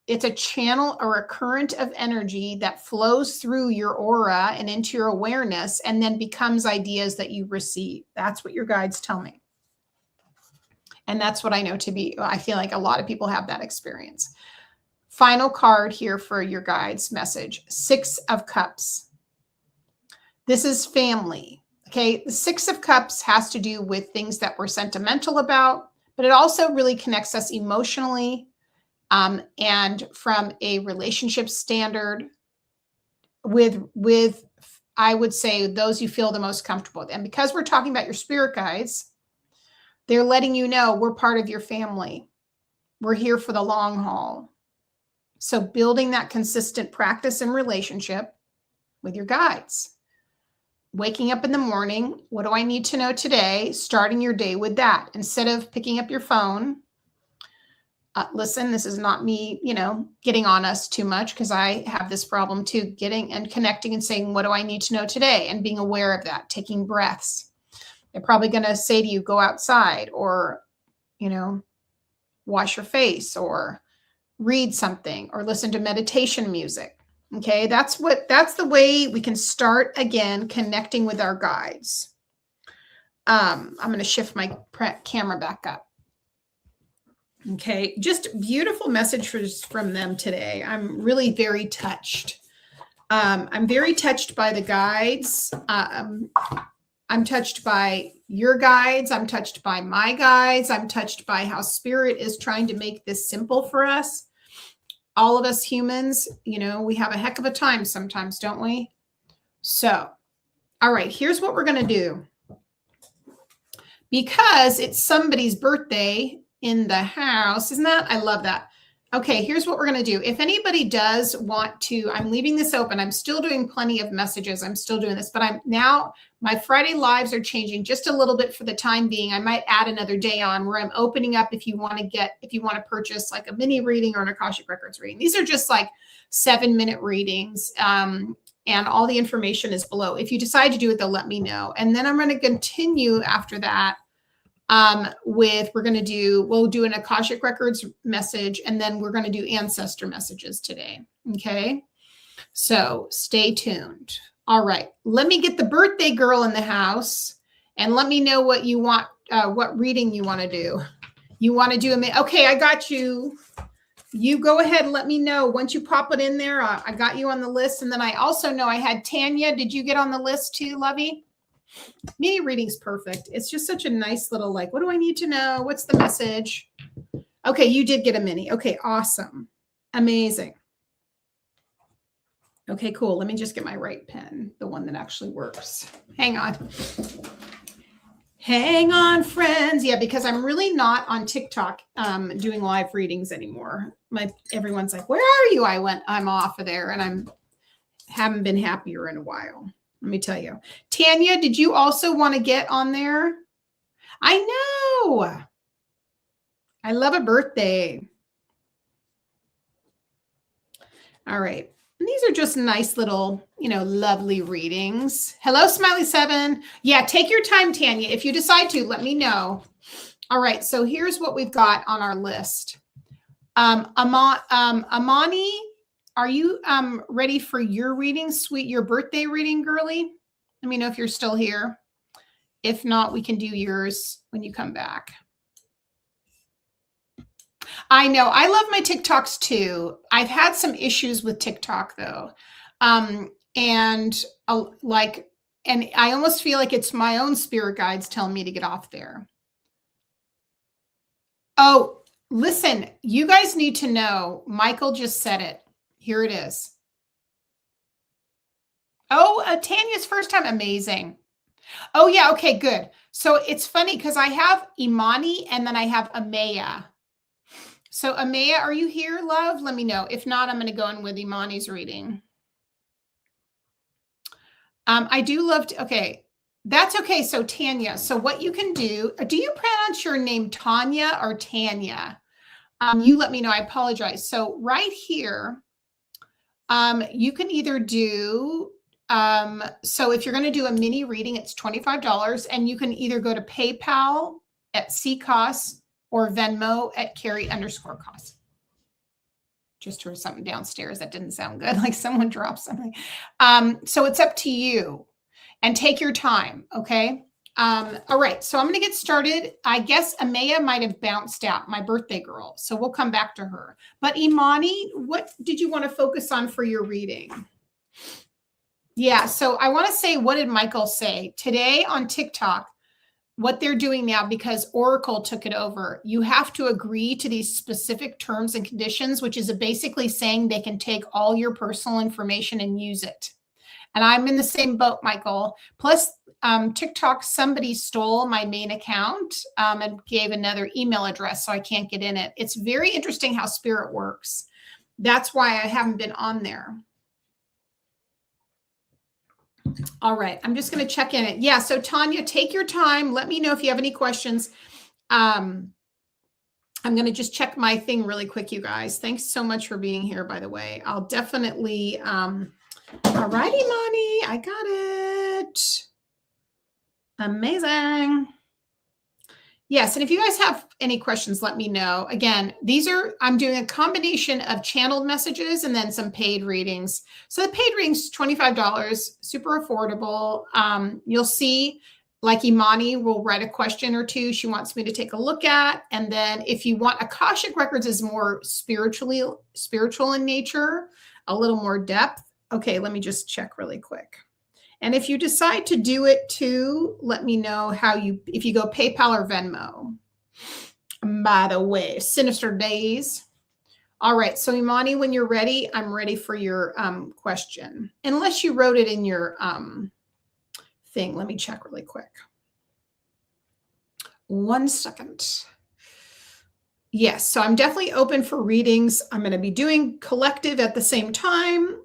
It's a channel or a current of energy that flows through your aura and into your awareness and then becomes ideas that you receive. That's what your guides tell me. And that's what I know to be. I feel like a lot of people have that experience. Final card here for your guides message, Six of Cups. This is family. Okay. The Six of Cups has to do with things that we're sentimental about, but it also really connects us emotionally. And from a relationship standard with, I would say, those you feel the most comfortable with. And because we're talking about your spirit guides, they're letting you know we're part of your family. We're here for the long haul. So building that consistent practice and relationship with your guides. Waking up in the morning, what do I need to know today? Starting your day with that. Instead of picking up your phone, listen, this is not me, you know, getting on us too much, because I have this problem too, getting and connecting and saying, what do I need to know today? And being aware of that, taking breaths. They're probably going to say to you, go outside, or, you know, wash your face, or read something, or listen to meditation music. Okay. That's the way we can start again, connecting with our guides. I'm going to shift my camera back up. Okay. Just beautiful messages from them today. I'm really very touched. I'm very touched by the guides. I'm touched by your guides. I'm touched by my guides. I'm touched by how spirit is trying to make this simple for us. All of us humans, you know, we have a heck of a time sometimes, don't we? So, all right, here's what we're going to do. Because it's somebody's birthday in the house, isn't that? I love that. Okay, here's what we're going to do. If anybody does want to, I'm leaving this open. I'm still doing plenty of messages. I'm still doing this, but my Friday lives are changing just a little bit for the time being. I might add another day on where I'm opening up if you want to purchase like a mini reading or an Akashic Records reading. These are just like 7-minute readings. And all the information is below. If you decide to do it, they'll let me know. And then I'm going to continue after that. We'll do an Akashic Records message, and then we're going to do ancestor messages today. Okay. So stay tuned. All right. Let me get the birthday girl in the house, and let me know what you want, what reading you want to do. You want to do okay. I got you. You go ahead and let me know once you pop it in there. I got you on the list. And then I also know I had Tanya. Did you get on the list too, Lovey? Mini reading's perfect. It's just such a nice little, like, what do I need to know? What's the message? Okay, you did get a mini. Okay, awesome. Amazing. Okay, cool. Let me just get my right pen, the one that actually works. Hang on. Hang on, friends. Yeah, because I'm really not on TikTok doing live readings anymore. Everyone's like, where are you? I'm off of there, and haven't been happier in a while. Let me tell you. Tanya, did you also want to get on there? I know. I love a birthday. All right. And these are just nice little, lovely readings. Hello, Smiley7. Yeah, take your time, Tanya. If you decide to, let me know. All right. So here's what we've got on our list. Amani, are you ready for your reading, your birthday reading, girly? Let me know if you're still here. If not, we can do yours when you come back. I know. I love my TikToks too. I've had some issues with TikTok though. And I almost feel like it's my own spirit guides telling me to get off there. Oh, listen, you guys need to know, Michael just said it. Here it is. Oh, Tanya's first time. Amazing. Oh, yeah. Okay, good. So it's funny because I have Imani and then I have Amaya. So Amaya, are you here, love? Let me know. If not, I'm going to go in with Imani's reading. I do love to, okay. That's okay. So Tanya, so what you can do you pronounce your name Tanya or Tanya? You let me know. I apologize. So right here, you can either do, so if you're going to do a mini reading, it's $25, and you can either go to PayPal at CCOS or Venmo at Carey_cost. Just heard something downstairs that didn't sound good, like someone dropped something. So it's up to you, and take your time. Okay. All right. So I'm going to get started. I guess Amaya might have bounced out, my birthday girl. So we'll come back to her. But Imani, what did you want to focus on for your reading? Yeah. So I want to say, what did Michael say today on TikTok? What they're doing now, because Oracle took it over, you have to agree to these specific terms and conditions, which is basically saying they can take all your personal information and use it. And I'm in the same boat, Michael. Plus, TikTok, somebody stole my main account and gave another email address, so I can't get in it. It's very interesting how Spirit works. That's why I haven't been on there. All right, I'm just going to check in it. Yeah, so Tanya, take your time. Let me know if you have any questions. I'm going to just check my thing really quick, you guys. Thanks so much for being here, by the way. I'll definitely, all righty, Imani, I got it. Amazing. Yes, and if you guys have any questions, let me know. Again, I'm doing a combination of channeled messages and then some paid readings. So the paid readings, $25, super affordable. You'll see, like Imani will write a question or two she wants me to take a look at. And then if you want, Akashic Records is more spiritual in nature, a little more depth. Okay, let me just check really quick. And if you decide to do it too, let me know if you go PayPal or Venmo. By the way, sinister days. All right. So Imani, when you're ready, I'm ready for your question. Unless you wrote it in your thing. Let me check really quick. 1 second. Yes. So I'm definitely open for readings. I'm going to be doing collective at the same time.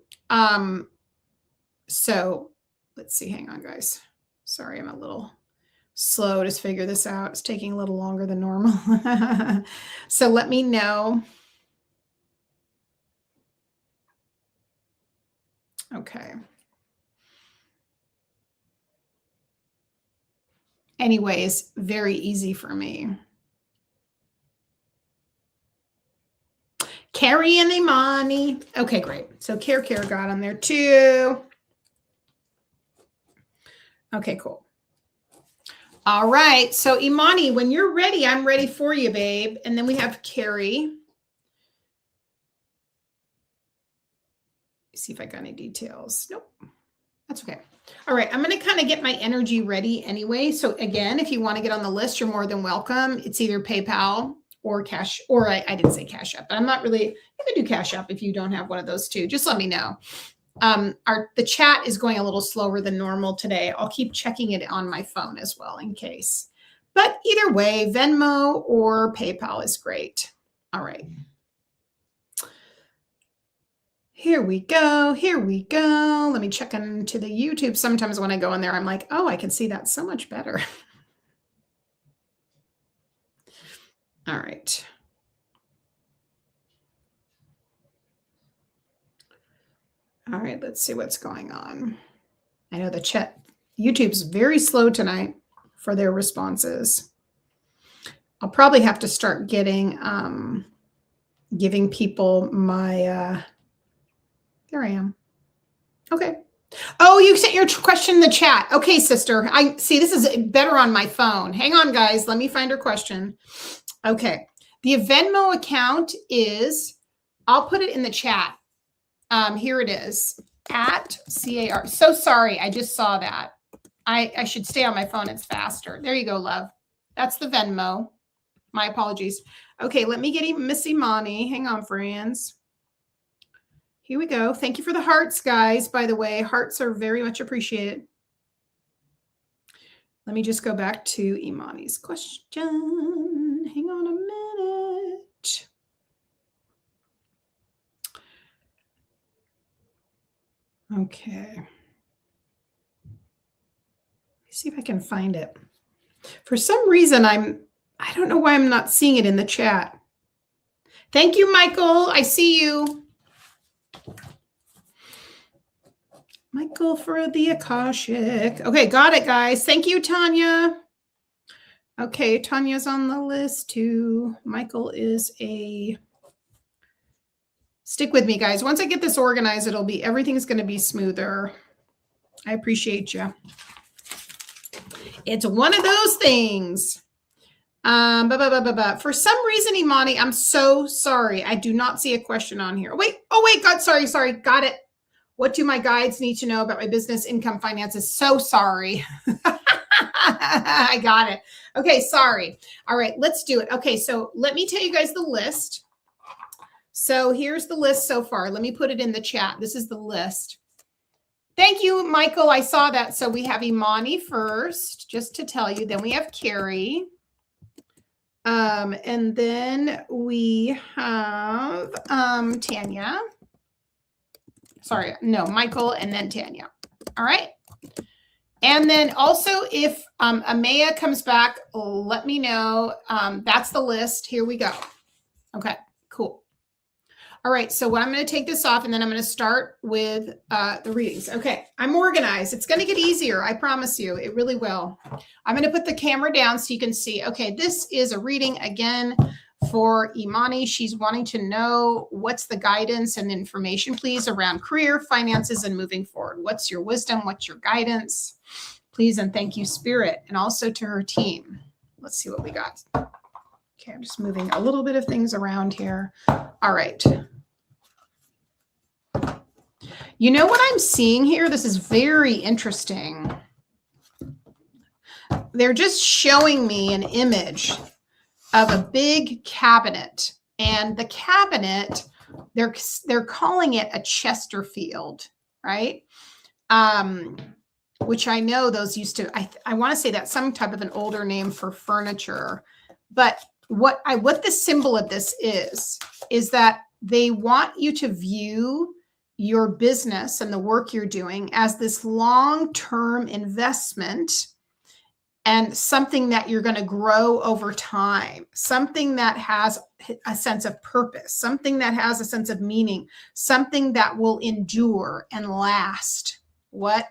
So let's see. Hang on, guys. Sorry, I'm a little slow to figure this out. It's taking a little longer than normal. So let me know. Okay. Anyways, very easy for me. Carey and Imani. Okay, great. So Care got on there too. Okay, cool. All right. So Imani, when you're ready, I'm ready for you, babe. And then we have Carey. See if I got any details. Nope. That's okay. All right. I'm going to kind of get my energy ready anyway. So again, if you want to get on the list, you're more than welcome. It's either PayPal or Cash, or I didn't say Cash App, but I'm not really, you can do Cash App if you don't have one of those two. Just let me know. The chat is going a little slower than normal today. I'll keep checking it on my phone as well in case. But either way, Venmo or PayPal is great. All right. Here we go. Here we go. Let me check into the YouTube. Sometimes when I go in there, I'm like, oh, I can see that so much better. All right. All right, let's see what's going on. I know the chat, YouTube's very slow tonight for their responses. I'll probably have to start giving people my, there I am. Okay. Oh, you sent your question in the chat. Okay, sister. I see this is better on my phone. Hang on, guys. Let me find her question. Okay. The Venmo account is, I'll put it in the chat. Here it is, at CAR. So sorry, I just saw that. I should stay on my phone. It's faster. There you go, love. That's the Venmo. My apologies. Okay, let me get Miss Imani. Hang on, friends. Here we go. Thank you for the hearts, guys. By the way, hearts are very much appreciated. Let me just go back to Imani's question. Hang on a minute. Okay. Let me see if I can find it. For some reason, I don't know why I'm not seeing it in the chat. Thank you, Michael. I see you. Michael for the Akashic. Okay, got it, guys. Thank you, Tanya. Okay, Tanya's on the list too. Michael is a... Stick with me, guys. Once I get this organized, everything's going to be smoother. I appreciate you. It's one of those things. For some reason, Imani, I'm so sorry. I do not see a question on here. Wait, God, sorry. Got it. What do my guides need to know about my business, income, finances? So sorry. I got it. Okay, sorry. All right, let's do it. Okay, so let me tell you guys the list. So here's the list so far. Let me put it in the chat. This is the list. Thank you, Michael. I saw that. So we have Imani first, just to tell you. Then we have Carey. And then we have Tanya. Sorry, no, Michael and then Tanya. All right. And then also if Amaya comes back, let me know. That's the list. Here we go. Okay, cool. All right, so I'm going to take this off and then I'm going to start with the readings. Okay, I'm organized. It's going to get easier. I promise you. It really will. I'm going to put the camera down so you can see. Okay, this is a reading again for Imani. She's wanting to know what's the guidance and information, please, around career, finances, and moving forward. What's your wisdom? What's your guidance? Please and thank you, Spirit, and also to her team. Let's see what we got. Okay, I'm just moving a little bit of things around here. All right. You know what I'm seeing here? This is very interesting. They're just showing me an image of a big cabinet, and the cabinet, they're calling it a Chesterfield, right? Which I know those used to, I want to say that's some type of an older name for furniture. But what the symbol of this is that they want you to view your business and the work you're doing as this long-term investment and something that you're going to grow over time, something that has a sense of purpose, something that has a sense of meaning, something that will endure and last. What?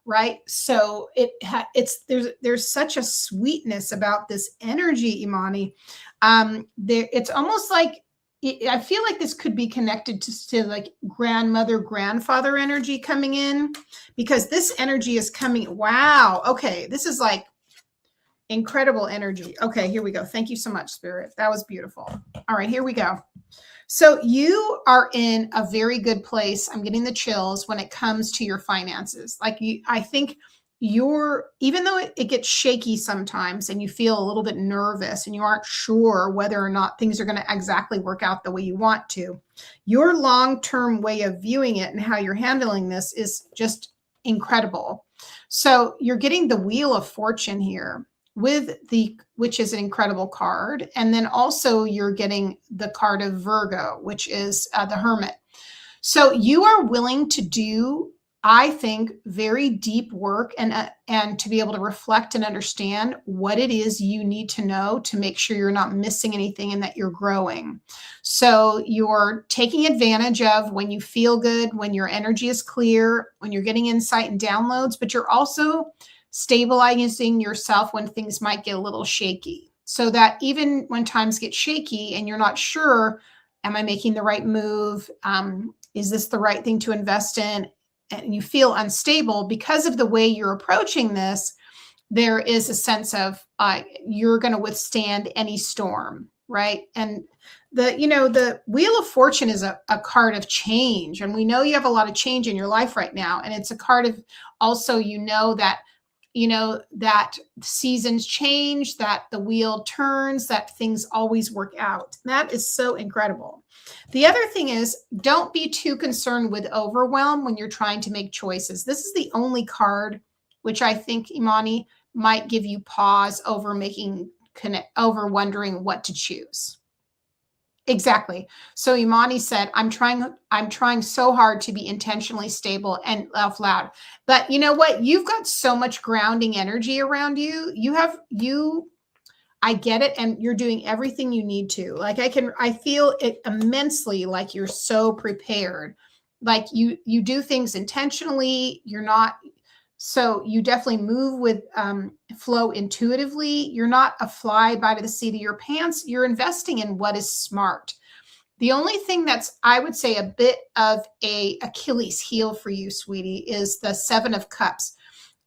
Right? So there's such a sweetness about this energy, Imani. It's almost like, I feel like this could be connected to like grandmother, grandfather energy coming in, because this energy is coming. Wow. Okay. This is like incredible energy. Okay, here we go. Thank you so much, Spirit. That was beautiful. All right, here we go. So you are in a very good place. I'm getting the chills when it comes to your finances. I think even though it gets shaky sometimes and you feel a little bit nervous and you aren't sure whether or not things are going to exactly work out the way you want to, your long-term way of viewing it and how you're handling this is just incredible. So you're getting the Wheel of Fortune here, which is an incredible card. And then also you're getting the card of Virgo, which is the Hermit. So you are willing to do, I think, very deep work and to be able to reflect and understand what it is you need to know to make sure you're not missing anything and that you're growing. So you're taking advantage of when you feel good, when your energy is clear, when you're getting insight and downloads, but you're also stabilizing yourself when things might get a little shaky, so that even when times get shaky and you're not sure, am I making the right move? Is this the right thing to invest in? And you feel unstable because of the way you're approaching this, there is a sense of you're going to withstand any storm, right? And the Wheel of Fortune is a card of change. And we know you have a lot of change in your life right now. And it's a card of also, that that seasons change, that the wheel turns, that things always work out. That is so incredible. The other thing is, don't be too concerned with overwhelm when you're trying to make choices. This is the only card which I think, Imani, might give you pause over wondering what to choose. Exactly. So Imani said, I'm trying so hard to be intentionally stable and laugh loud. But you know what? You've got so much grounding energy around you. I get it. And you're doing everything you need to. Like I feel it immensely, like you're so prepared. Like you do things intentionally. So you definitely move with flow intuitively. You're not a fly by the seat of your pants. You're investing in what is smart. The only thing that's, I would say, a bit of a Achilles heel for you, sweetie, is the Seven of Cups.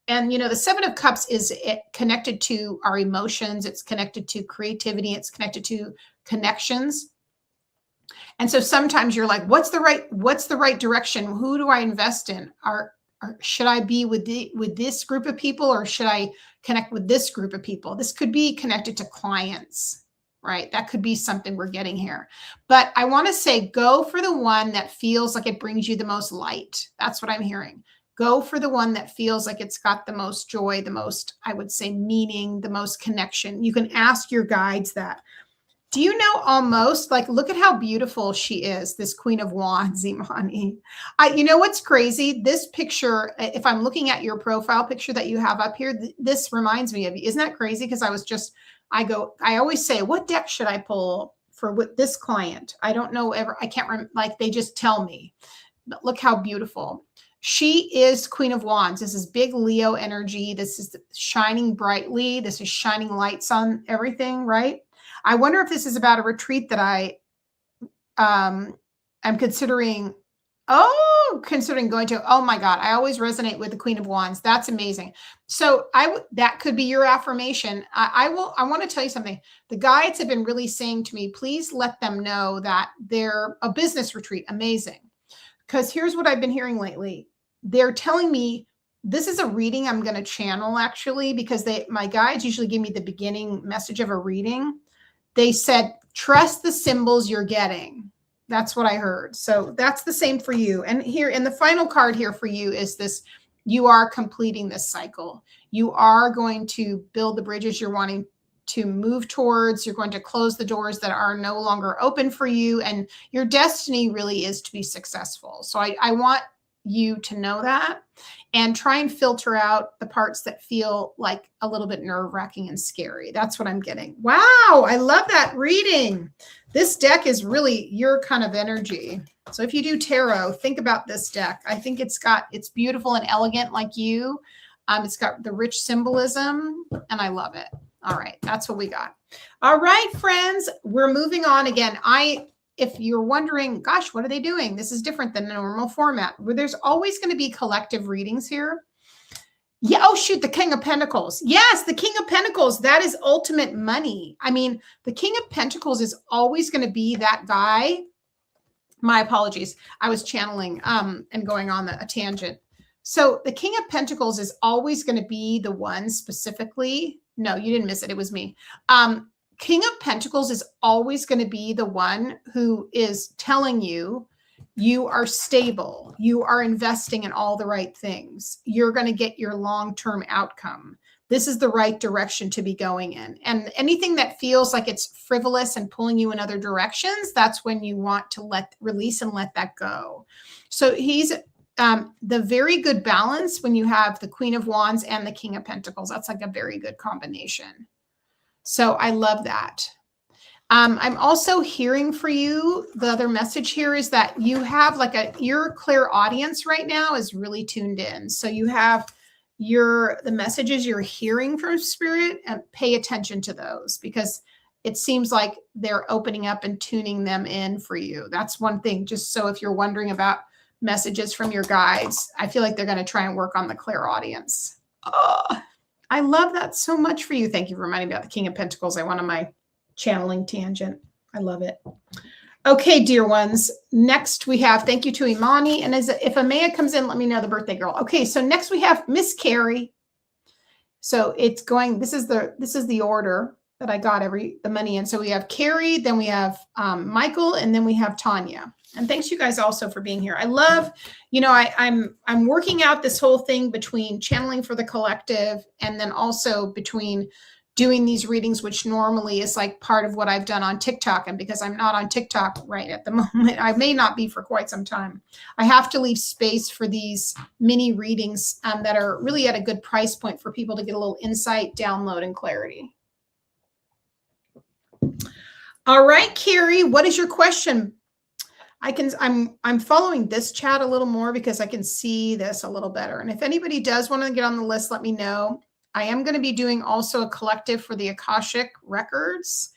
And, the Seven of Cups is connected to our emotions. It's connected to creativity. It's connected to connections. And so sometimes you're like, what's the right direction? Who do I invest in? Should I be with this group of people, or should I connect with this group of people? This could be connected to clients, right? That could be something we're getting here. But I want to say, go for the one that feels like it brings you the most light. That's what I'm hearing. Go for the one that feels like it's got the most joy, the most, I would say, meaning, the most connection. You can ask your guides that. Do you know, almost, like, look at how beautiful she is, this Queen of Wands, Imani. You know what's crazy? This picture, if I'm looking at your profile picture that you have up here, this reminds me of you. Isn't that crazy? Because I always say, what deck should I pull for this client? I don't know ever. I can't remember. Like, they just tell me. But look how beautiful. She is Queen of Wands. This is big Leo energy. This is shining brightly. This is shining lights on everything, right? I wonder if this is about a retreat that I'm considering going to. Oh my God. I always resonate with the Queen of Wands. That's amazing. So that could be your affirmation. I want to tell you something. The guides have been really saying to me, please let them know that they're a business retreat. Amazing. Because here's what I've been hearing lately. They're telling me, this is a reading I'm going to channel, actually, because my guides usually give me the beginning message of a reading. They said, trust the symbols you're getting. That's what I heard. So that's the same for you. And here in the final card here for you is this: you are completing this cycle. You are going to build the bridges you're wanting to move towards. You're going to close the doors that are no longer open for you. And your destiny really is to be successful. So I want you to know that, and try and filter out the parts that feel like a little bit nerve-wracking and scary. That's what I'm getting. Wow, I love that reading. This deck is really your kind of energy. So if you do tarot, think about this deck. I think it's beautiful and elegant like you. It's got the rich symbolism, and I love it. All right, that's what we got. All right, friends, we're moving on again. If you're wondering, gosh, what are they doing? This is different than a normal format, where there's always going to be collective readings here. Yeah. Oh, shoot. The King of Pentacles. Yes. The King of Pentacles. That is ultimate money. I mean, the King of Pentacles is always going to be that guy. My apologies. I was channeling and going on a tangent. So the King of Pentacles is always going to be the one specifically. No, you didn't miss it. It was me. King of Pentacles is always going to be the one who is telling you, you are stable. You are investing in all the right things. You're going to get your long-term outcome. This is the right direction to be going in. And anything that feels like it's frivolous and pulling you in other directions, that's when you want to release and let that go. So he's the very good balance when you have the Queen of Wands and the King of Pentacles. That's like a very good combination. So I love that. I'm also hearing for you, the other message here is that you have your clear audience right now is really tuned in. So you have the messages you're hearing from Spirit, and pay attention to those, because it seems like they're opening up and tuning them in for you. That's one thing. Just so if you're wondering about messages from your guides, I feel like they're going to try and work on the clear audience. Oh, I love that so much for you. Thank you for reminding me about the King of Pentacles. I went on my channeling tangent. I love it. Okay, dear ones. Next we have, thank you to Imani. And if Amaya comes in, let me know, the birthday girl. Okay, so next we have Miss Carey. So it's going, this is the order that I got the money in. So we have Carey, then we have Michael, and then we have Tanya. And thanks you guys also for being here. I love, I'm working out this whole thing between channeling for the collective and then also between doing these readings, which normally is like part of what I've done on TikTok. And because I'm not on TikTok right at the moment, I may not be for quite some time. I have to leave space for these mini readings that are really at a good price point for people to get a little insight, download, and clarity. All right, Carey, what is your question? I'm following this chat a little more because I can see this a little better. And if anybody does want to get on the list, let me know. I am going to be doing also a collective for the Akashic Records,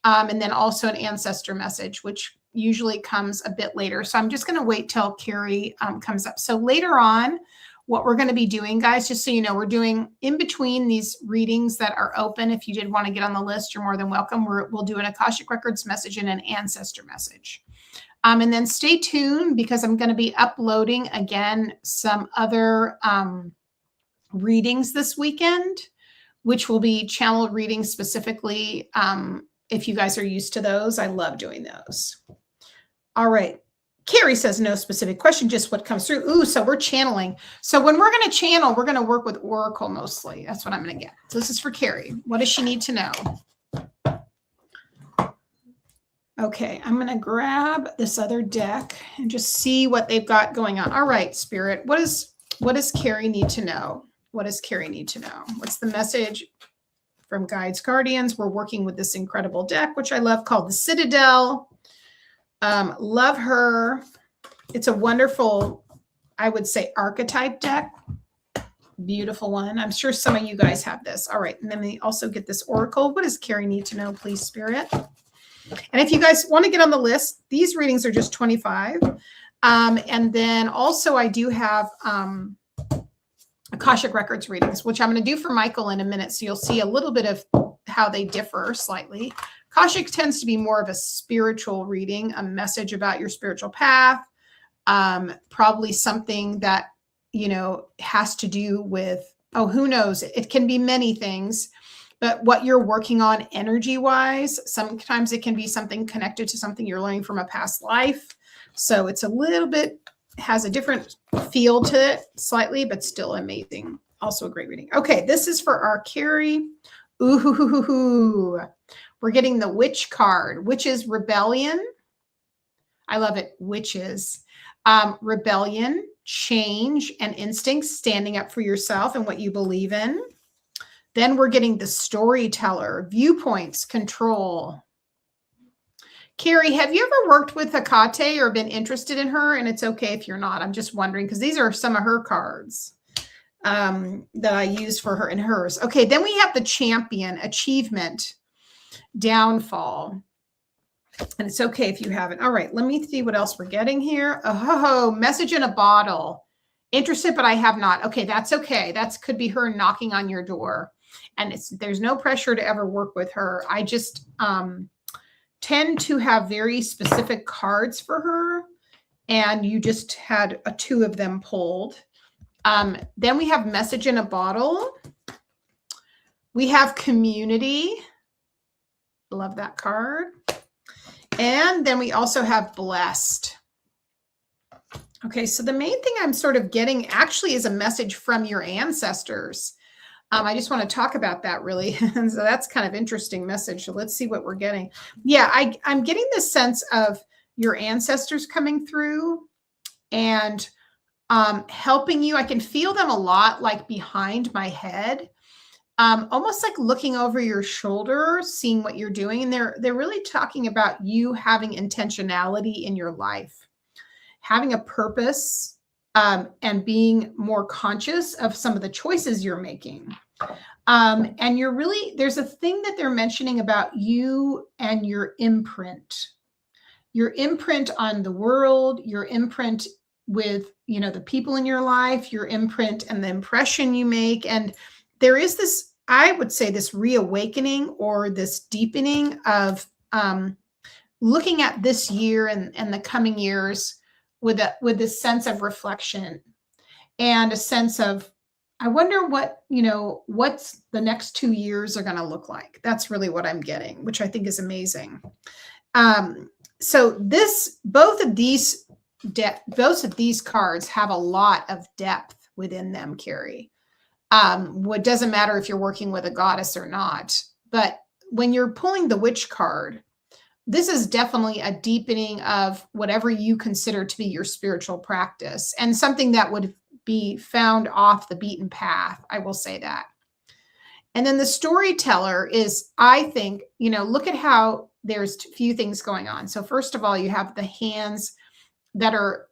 and then also an ancestor message, which usually comes a bit later. So I'm just going to wait till Carey comes up. So later on, what we're going to be doing, guys, just so you know, we're doing in between these readings that are open. If you did want to get on the list, you're more than welcome. We'll do an Akashic Records message and an ancestor message. And then stay tuned because I'm going to be uploading again some other readings this weekend, which will be channeled readings specifically. If you guys are used to those, I love doing those. All right. Carey says no specific question, just what comes through. Ooh, so we're channeling. So when we're going to channel, we're going to work with Oracle mostly. That's what I'm going to get. So this is for Carey. What does she need to know? Okay, I'm going to grab this other deck and just see what they've got going on. All right, Spirit, what does Carey need to know? What does Carey need to know? What's the message from Guides, Guardians? We're working with this incredible deck, which I love, called the Citadel. Love her. It's a wonderful, I would say, archetype deck. Beautiful one. I'm sure some of you guys have this. All right, and then we also get this Oracle. What does Carey need to know, please, Spirit? And if you guys want to get on the list, these readings are just $25. And then also I do have Akashic Records readings, which I'm going to do for Michael in a minute. So you'll see a little bit of how they differ slightly. Akashic tends to be more of a spiritual reading, a message about your spiritual path, probably something that, has to do with, who knows? It can be many things. But what you're working on energy-wise, sometimes it can be something connected to something you're learning from a past life. So it's a little bit, has a different feel to it slightly, but still amazing. Also a great reading. Okay, this is for our Carey. Ooh, we're getting the Witch card, which is rebellion. I love it. Witches. Rebellion, change, and instincts, standing up for yourself and what you believe in. Then we're getting the storyteller, viewpoints, control. Carey, have you ever worked with Hecate or been interested in her? And it's okay if you're not. I'm just wondering because these are some of her cards that I use for her and hers. Okay, then we have the champion, achievement, downfall. And it's okay if you haven't. All right, let me see what else we're getting here. Oh, message in a bottle. Interested, but I have not. Okay, that's okay. That could be her knocking on your door. And there's no pressure to ever work with her. I just tend to have very specific cards for her. And you just had two of them pulled. Then we have message in a bottle. We have community. Love that card. And then we also have blessed. Okay, so the main thing I'm sort of getting actually is a message from your ancestors. I just want to talk about that really. And so that's kind of interesting message. So let's see what we're getting. Yeah, I'm getting this sense of your ancestors coming through and helping you. I can feel them a lot like behind my head, almost like looking over your shoulder, seeing what you're doing. And they're really talking about you having intentionality in your life, having a purpose, and being more conscious of some of the choices you're making. And you're really, there's a thing that they're mentioning about you and your imprint on the world, your imprint with, the people in your life, your imprint and the impression you make. And there is this, I would say, this reawakening or this deepening of looking at this year and the coming years with this sense of reflection and a sense of I wonder what, what's the next 2 years are going to look like. That's really what I'm getting, which I think is amazing. So both of these cards have a lot of depth within them, Carey. What doesn't matter if you're working with a goddess or not, but when you're pulling the witch card, this is definitely a deepening of whatever you consider to be your spiritual practice, and something that would be found off the beaten path. I will say that. And then the storyteller is, I think, look at how there's a few things going on. So first of all, you have the hands that are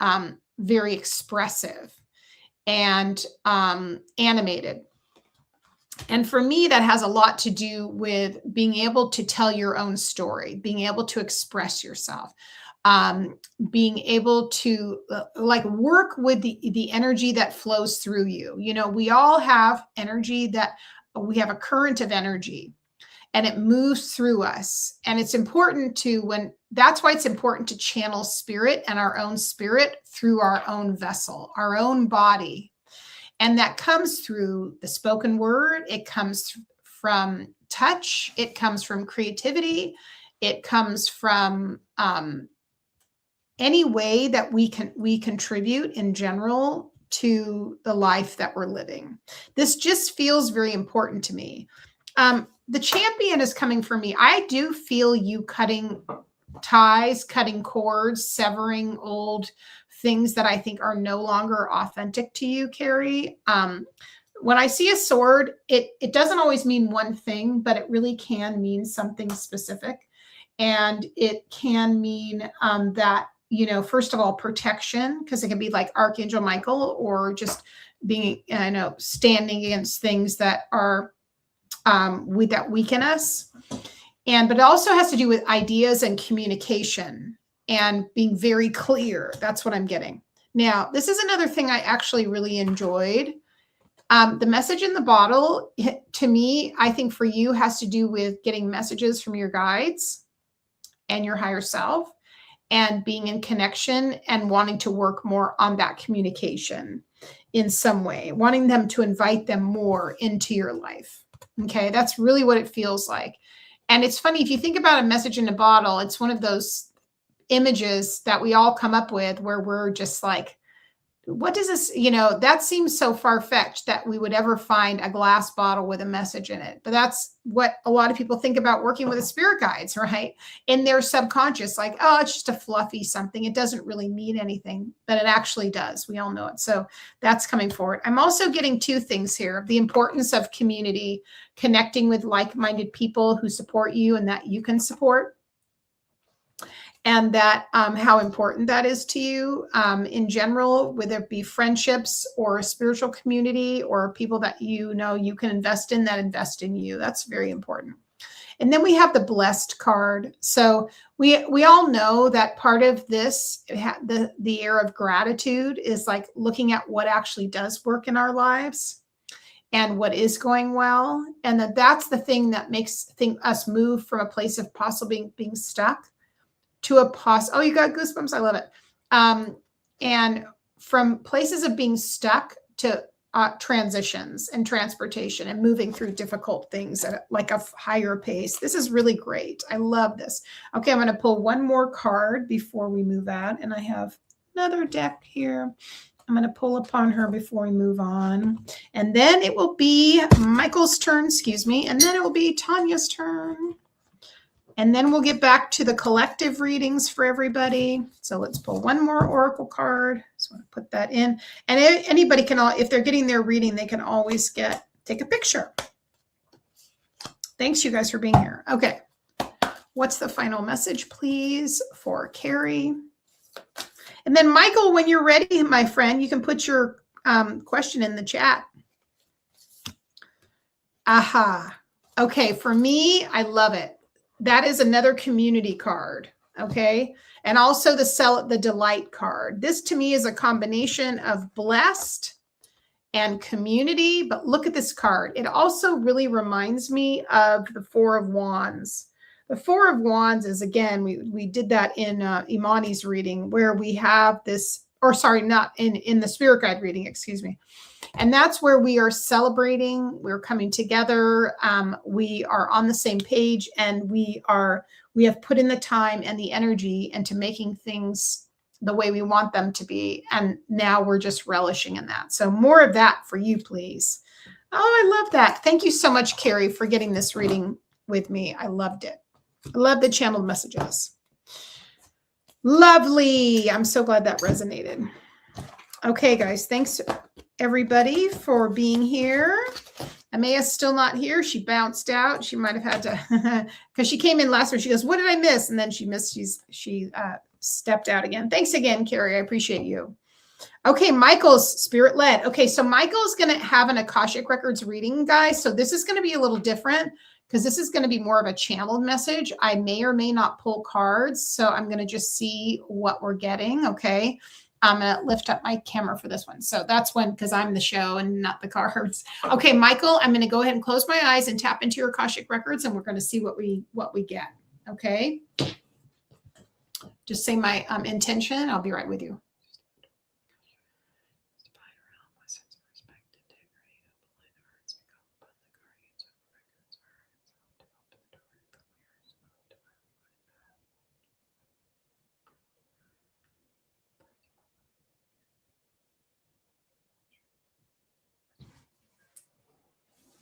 very expressive and animated. And for me, that has a lot to do with being able to tell your own story, being able to express yourself, being able to work with the energy that flows through you. We all have energy, that we have a current of energy, and it moves through us. And it's important that's why it's important to channel spirit and our own spirit through our own vessel, our own body. And that comes through the spoken word. It comes from touch. It comes from creativity. It comes from any way that we contribute in general to the life that we're living. This just feels very important to me. The champion is coming for me. I do feel you cutting ties, cutting cords, severing old things that I think are no longer authentic to you, Carey. When I see a sword, it doesn't always mean one thing, but it really can mean something specific. And it can mean that, first of all, protection, because it can be like Archangel Michael, or just being, standing against things that are that weaken us. But it also has to do with ideas and communication and being very clear. That's what I'm getting. Now, this is another thing I actually really enjoyed. The message in the bottle, to me, I think for you, has to do with getting messages from your guides and your higher self, and being in connection and wanting to work more on that communication in some way, wanting them to invite them more into your life. Okay, that's really what it feels like. And it's funny, if you think about a message in a bottle, it's one of those images that we all come up with where we're just like, what does this, that seems so far-fetched that we would ever find a glass bottle with a message in it. But that's what a lot of people think about working with the spirit guides, right? In their subconscious, like, oh, it's just a fluffy something. It doesn't really mean anything, but it actually does. We all know it. So that's coming forward. I'm also getting two things here: the importance of community, connecting with like-minded people who support you and that you can support. And that how important that is to you in general, whether it be friendships or a spiritual community or people that you can invest in, that invest in you. That's very important. And then we have the blessed card. So we all know that part of this, the air of gratitude, is like looking at what actually does work in our lives and what is going well. And that's the thing that makes us move from a place of possibly being stuck to a oh, you got goosebumps. I love it. And from places of being stuck to transitions and transportation and moving through difficult things at like a higher pace. This is really great. I love this. Okay, I'm going to pull one more card before we move out. And I have another deck here. I'm going to pull upon her before we move on. And then it will be Michael's turn, and then it will be Tanya's turn. And then we'll get back to the collective readings for everybody. So let's pull one more oracle card. So I'm going to put that in. And anybody can, if they're getting their reading, they can always take a picture. Thanks, you guys, for being here. Okay. What's the final message, please, for Carey? And then, Michael, when you're ready, my friend, you can put your question in the chat. Aha. Okay, for me, I love it. That is another community card, okay? And also the delight card. This to me is a combination of blessed and community, but look at this card. It also really reminds me of the Four of Wands. The Four of Wands is, again, we did that in Imani's reading, where we have this or sorry, not in the spirit guide reading, excuse me. And that's where we are celebrating. We're coming together. We are on the same page, and we have put in the time and the energy into making things the way we want them to be. And now we're just relishing in that. So more of that for you, please. Oh, I love that. Thank you so much, Carey, for getting this reading with me. I loved it. I love the channeled messages. Lovely. I'm so glad that resonated. Okay, guys. Thanks, everybody, for being here. Amaya's still not here. She bounced out. She might have had to, because she came in last week. She goes, what did I miss? And then she missed. She stepped out again. Thanks again, Carey. I appreciate you. Okay, Michael's spirit led. Okay, so Michael's going to have an Akashic Records reading, guys. So this is going to be a little different because this is going to be more of a channeled message. I may or may not pull cards, so I'm going to just see what we're getting, okay? I'm going to lift up my camera for this one. So that's when, because I'm the show and not the cards. Okay, Michael, I'm going to go ahead and close my eyes and tap into your Akashic Records, and we're going to see what we get, okay? Just say my intention. I'll be right with you.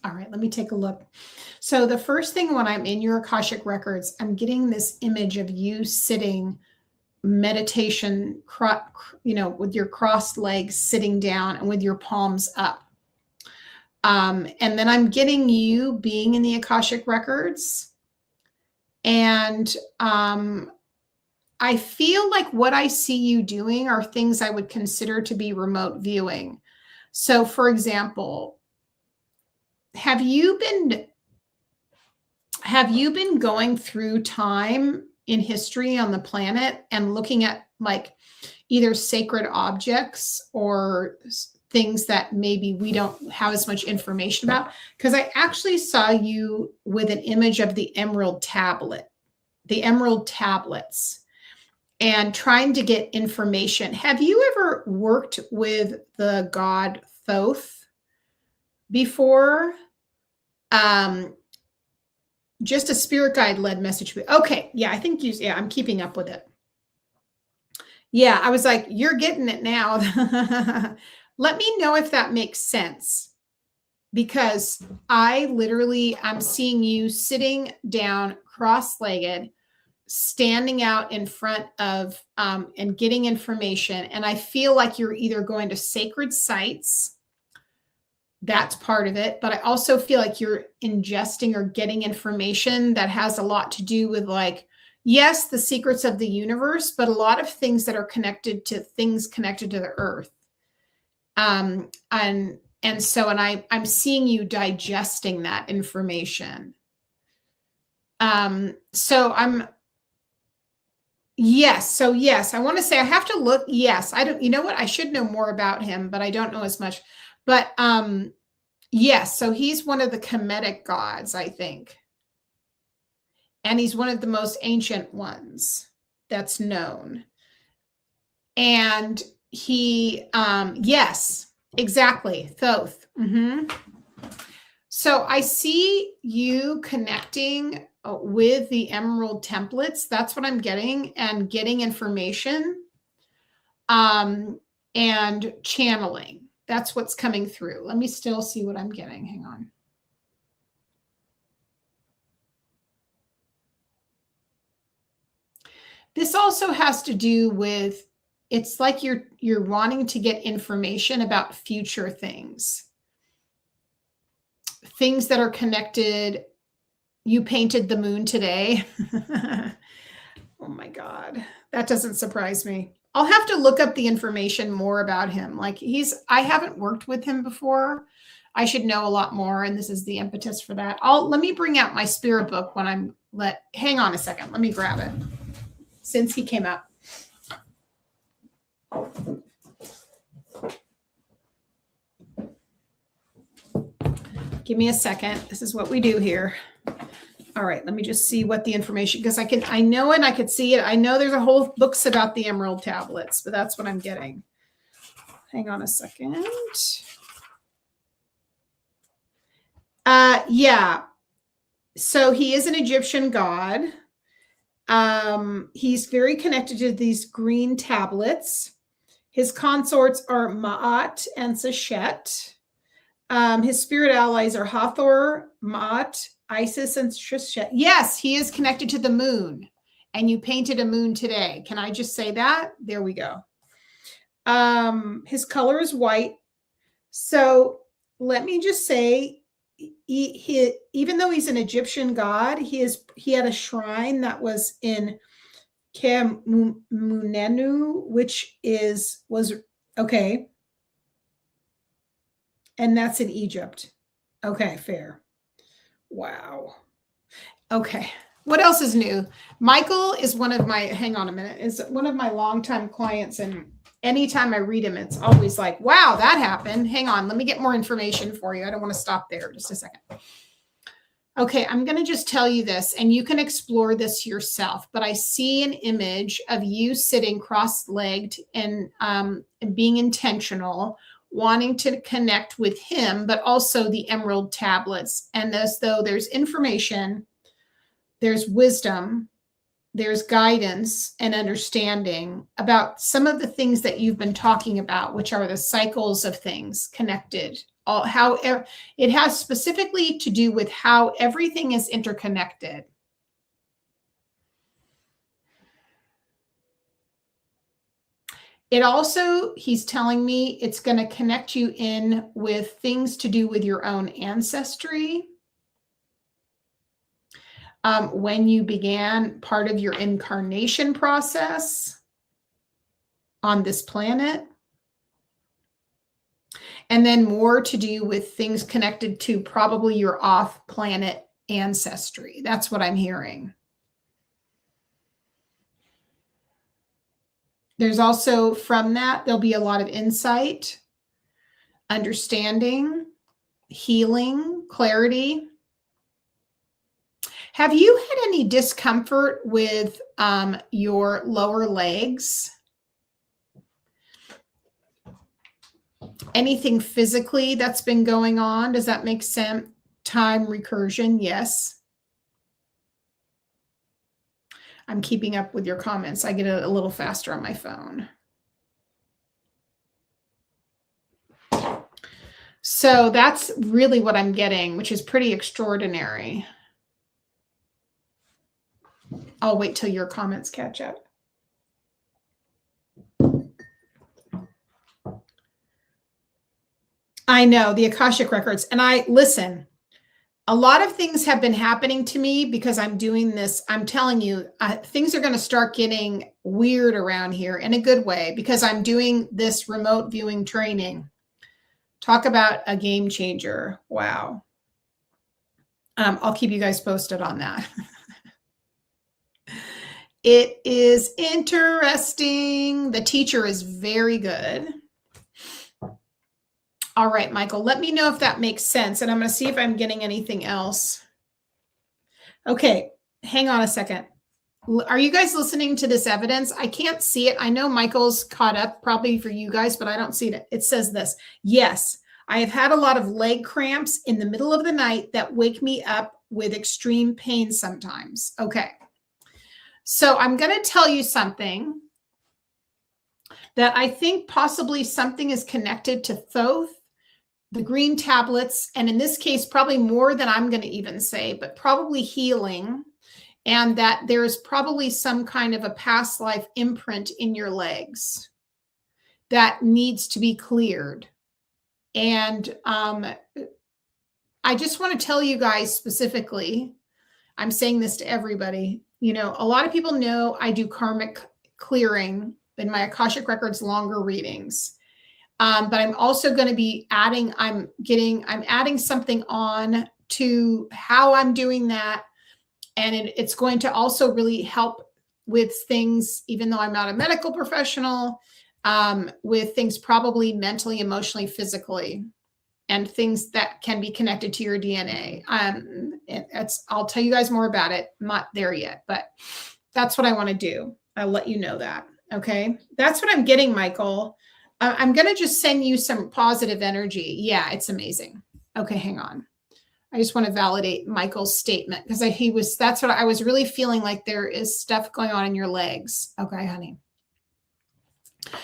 All right, let me take a look. So the first thing when I'm in your Akashic Records, I'm getting this image of you sitting meditation, with your crossed legs sitting down and with your palms up. And then I'm getting you being in the Akashic Records. And I feel like what I see you doing are things I would consider to be remote viewing. So for example, have you been going through time in history on the planet and looking at like either sacred objects or things that maybe we don't have as much information about? Because I actually saw you with an image of the emerald tablets, and trying to get information. Have you ever worked with the god Thoth before? Just a spirit guide led message. Okay. Yeah, I think I'm keeping up with it. Yeah, I was like, you're getting it now. Let me know if that makes sense, because I'm seeing you sitting down cross-legged, standing out in front of and getting information. And I feel like you're either going to sacred sites. That's part of it. But I also feel like you're ingesting or getting information that has a lot to do with, like, yes, the secrets of the universe, but a lot of things that are connected to the earth. I'm seeing you digesting that information. Yes. I want to say I have to look. Yes. You know what? I should know more about him, but I don't know as much. But yes, so he's one of the Kemetic gods, I think. And he's one of the most ancient ones that's known. And he, yes, exactly, Thoth. So I see you connecting with the emerald templates. That's what I'm getting, and getting information and channeling. That's what's coming through. Let me still see what I'm getting. Hang on. This also has to do with, it's like you're wanting to get information about future things that are connected. You painted the moon today. Oh my God. That doesn't surprise me. I'll have to look up the information more about him. Like I haven't worked with him before. I should know a lot more. And this is the impetus for that. Let me bring out my spirit book when hang on a second. Let me grab it since he came up. Give me a second. This is what we do here. All right, let me just see what the information, because I know it, I could see it. I know there's a whole books about the emerald tablets, but that's what I'm getting. Hang on a second. Yeah. So he is an Egyptian god. He's very connected to these green tablets. His consorts are Ma'at and Seshet. His spirit allies are Hathor, Ma'at, Isis, and Seshet. Yes, he is connected to the moon. And you painted a moon today. Can I just say that? There we go. His color is white. So let me just say, even though he's an Egyptian god, he had a shrine that was in Kemunenu, which was okay. And that's in Egypt. Okay, fair. Wow. Okay. What else is new? Michael is one of my, hang on a minute, is one of my longtime clients. And anytime I read him, it's always like, wow, that happened. Hang on, let me get more information for you. I don't want to stop there. Just a second. Okay, I'm going to just tell you this, and you can explore this yourself, but I see an image of you sitting cross-legged and being intentional, wanting to connect with him, but also the emerald tablets. And as though there's information, there's wisdom, there's guidance and understanding about some of the things that you've been talking about, which are the cycles of things connected. How it has specifically to do with how everything is interconnected. It also, he's telling me, it's going to connect you in with things to do with your own ancestry. When you began part of your incarnation process on this planet. And then more to do with things connected to probably your off-planet ancestry. That's what I'm hearing. There's also, from that, there'll be a lot of insight, understanding, healing, clarity. Have you had any discomfort with your lower legs? Anything physically that's been going on? Does that make sense? Time recursion, yes. I'm keeping up with your comments. I get it a little faster on my phone. So that's really what I'm getting, which is pretty extraordinary. I'll wait till your comments catch up. I know, the Akashic Records. And listen, a lot of things have been happening to me because I'm doing this. I'm telling you, things are going to start getting weird around here in a good way because I'm doing this remote viewing training. Talk about a game changer. Wow. I'll keep you guys posted on that. It is interesting. The teacher is very good. All right, Michael, let me know if that makes sense. And I'm going to see if I'm getting anything else. Okay, hang on a second. Are you guys listening to this evidence? I can't see it. I know Michael's caught up probably for you guys, but I don't see it. It says this. Yes, I have had a lot of leg cramps in the middle of the night that wake me up with extreme pain sometimes. Okay. So I'm going to tell you something that I think possibly something is connected to Thoth, the green tablets, and in this case, probably more than I'm going to even say, but probably healing, and that there's probably some kind of a past life imprint in your legs that needs to be cleared. And I just want to tell you guys specifically, I'm saying this to everybody, you know, a lot of people know I do karmic clearing in my Akashic Records longer readings. But I'm also going to be adding, I'm adding something on to how I'm doing that. And it's going to also really help with things, even though I'm not a medical professional, with things probably mentally, emotionally, physically. and things that can be connected to your DNA. I'll tell you guys more about it. I'm not there yet, but that's what I want to do. I'll let you know that. Okay. That's what I'm getting, Michael. I'm going to just send you some positive energy. Yeah, it's amazing. Okay, hang on. I just want to validate Michael's statement because that's what I was really feeling, like there is stuff going on in your legs. Okay, honey.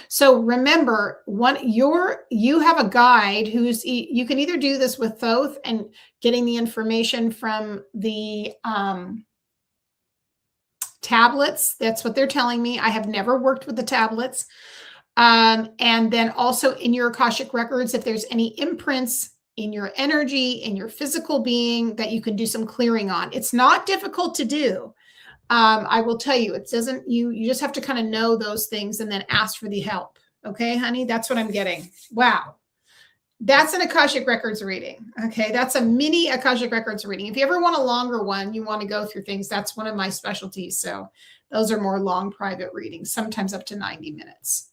So remember, you have a guide you can either do this with Thoth and getting the information from the tablets. That's what they're telling me. I have never worked with the tablets. And then also in your Akashic records, if there's any imprints in your energy, in your physical being that you can do some clearing on. It's not difficult to do. I will tell you, you just have to kind of know those things and then ask for the help. Okay, honey, that's what I'm getting. Wow. That's an Akashic Records reading. Okay, that's a mini Akashic Records reading. If you ever want a longer one, you want to go through things, that's one of my specialties. So those are more long private readings, sometimes up to 90 minutes.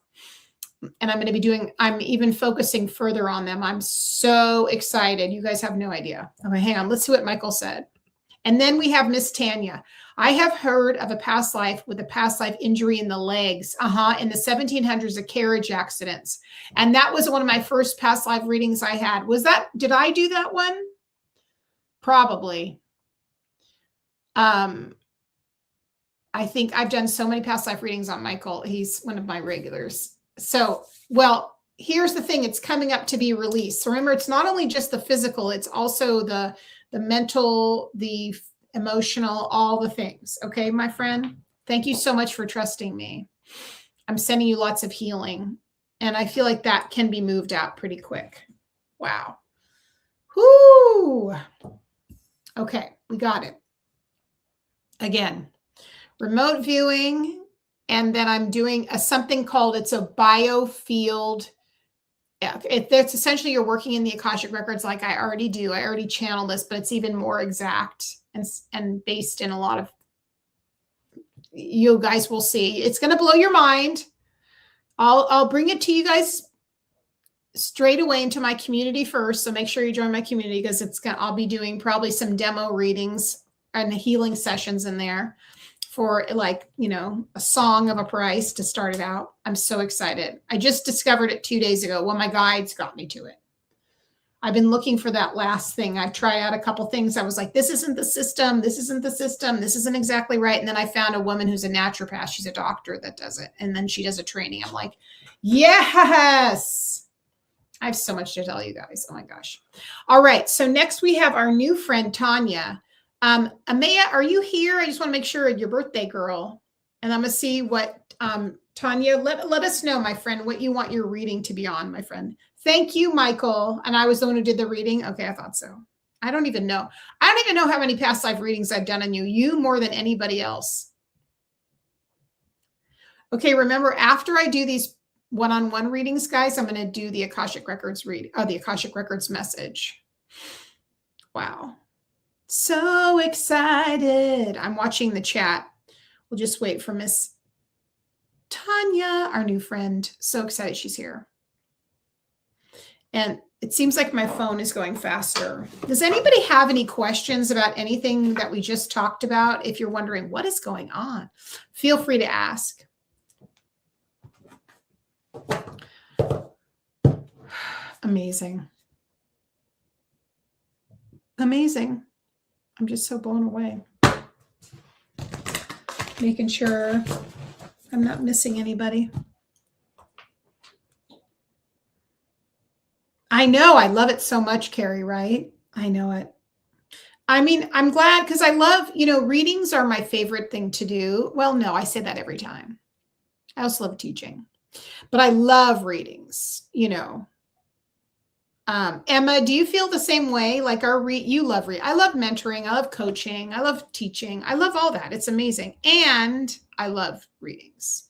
And I'm even focusing further on them. I'm so excited. You guys have no idea. Okay, hang on. Let's see what Michael said. And then we have Miss Tanya. I have heard of a past life with a past life injury in the legs. In the 1700s, of carriage accidents. And that was one of my first past life readings I had. Did I do that one? Probably. I think I've done so many past life readings on Michael. He's one of my regulars. So, well, here's the thing. It's coming up to be released. So remember, it's not only just the physical, it's also the mental, the emotional, all the things. Okay, my friend, thank you so much for trusting me. I'm sending you lots of healing. And I feel like that can be moved out pretty quick. Wow. Whoo. Okay, we got it. Again, remote viewing. And then I'm doing something called, it's a biofield. That's essentially you're working in the Akashic Records like I already do. I already channel this, but it's even more exact and based in a lot of, you guys will see. It's going to blow your mind. I'll bring it to you guys straight away into my community first. So make sure you join my community because I'll be doing probably some demo readings and healing sessions in there for a song of a price to start it out. I'm so excited. I just discovered it 2 days ago. Well, my guides got me to it. I've been looking for that last thing. I've tried out a couple things. I was like, this isn't the system. This isn't the system. This isn't exactly right. And then I found a woman who's a naturopath. She's a doctor that does it. And then she does a training. I'm like, yes. I have so much to tell you guys. Oh my gosh. All right. So next we have our new friend, Tanya. Amaya, are you here? I just want to make sure your birthday girl. And I'm going to see what, Tanya, let us know, my friend, what you want your reading to be on, my friend. Thank you, Michael. And I was the one who did the reading. Okay. I thought so. I don't even know how many past life readings I've done on you more than anybody else. Okay. Remember, after I do these one-on-one readings, guys, I'm going to do the Akashic Records the Akashic Records message. Wow. So excited. I'm watching the chat. We'll just wait for Miss Tanya, our new friend. So excited she's here. And it seems like my phone is going faster. Does anybody have any questions about anything that we just talked about? If you're wondering what is going on, feel free to ask. Amazing. Amazing. I'm just so blown away. Making sure I'm not missing anybody. I know. I love it so much, Carey, right? I know it. I mean, I'm glad because I love, readings are my favorite thing to do. Well, no, I say that every time. I also love teaching, but I love readings, Emma, do you feel the same way? Like you love read. I love mentoring. I love coaching. I love teaching. I love all that. It's amazing. And I love readings.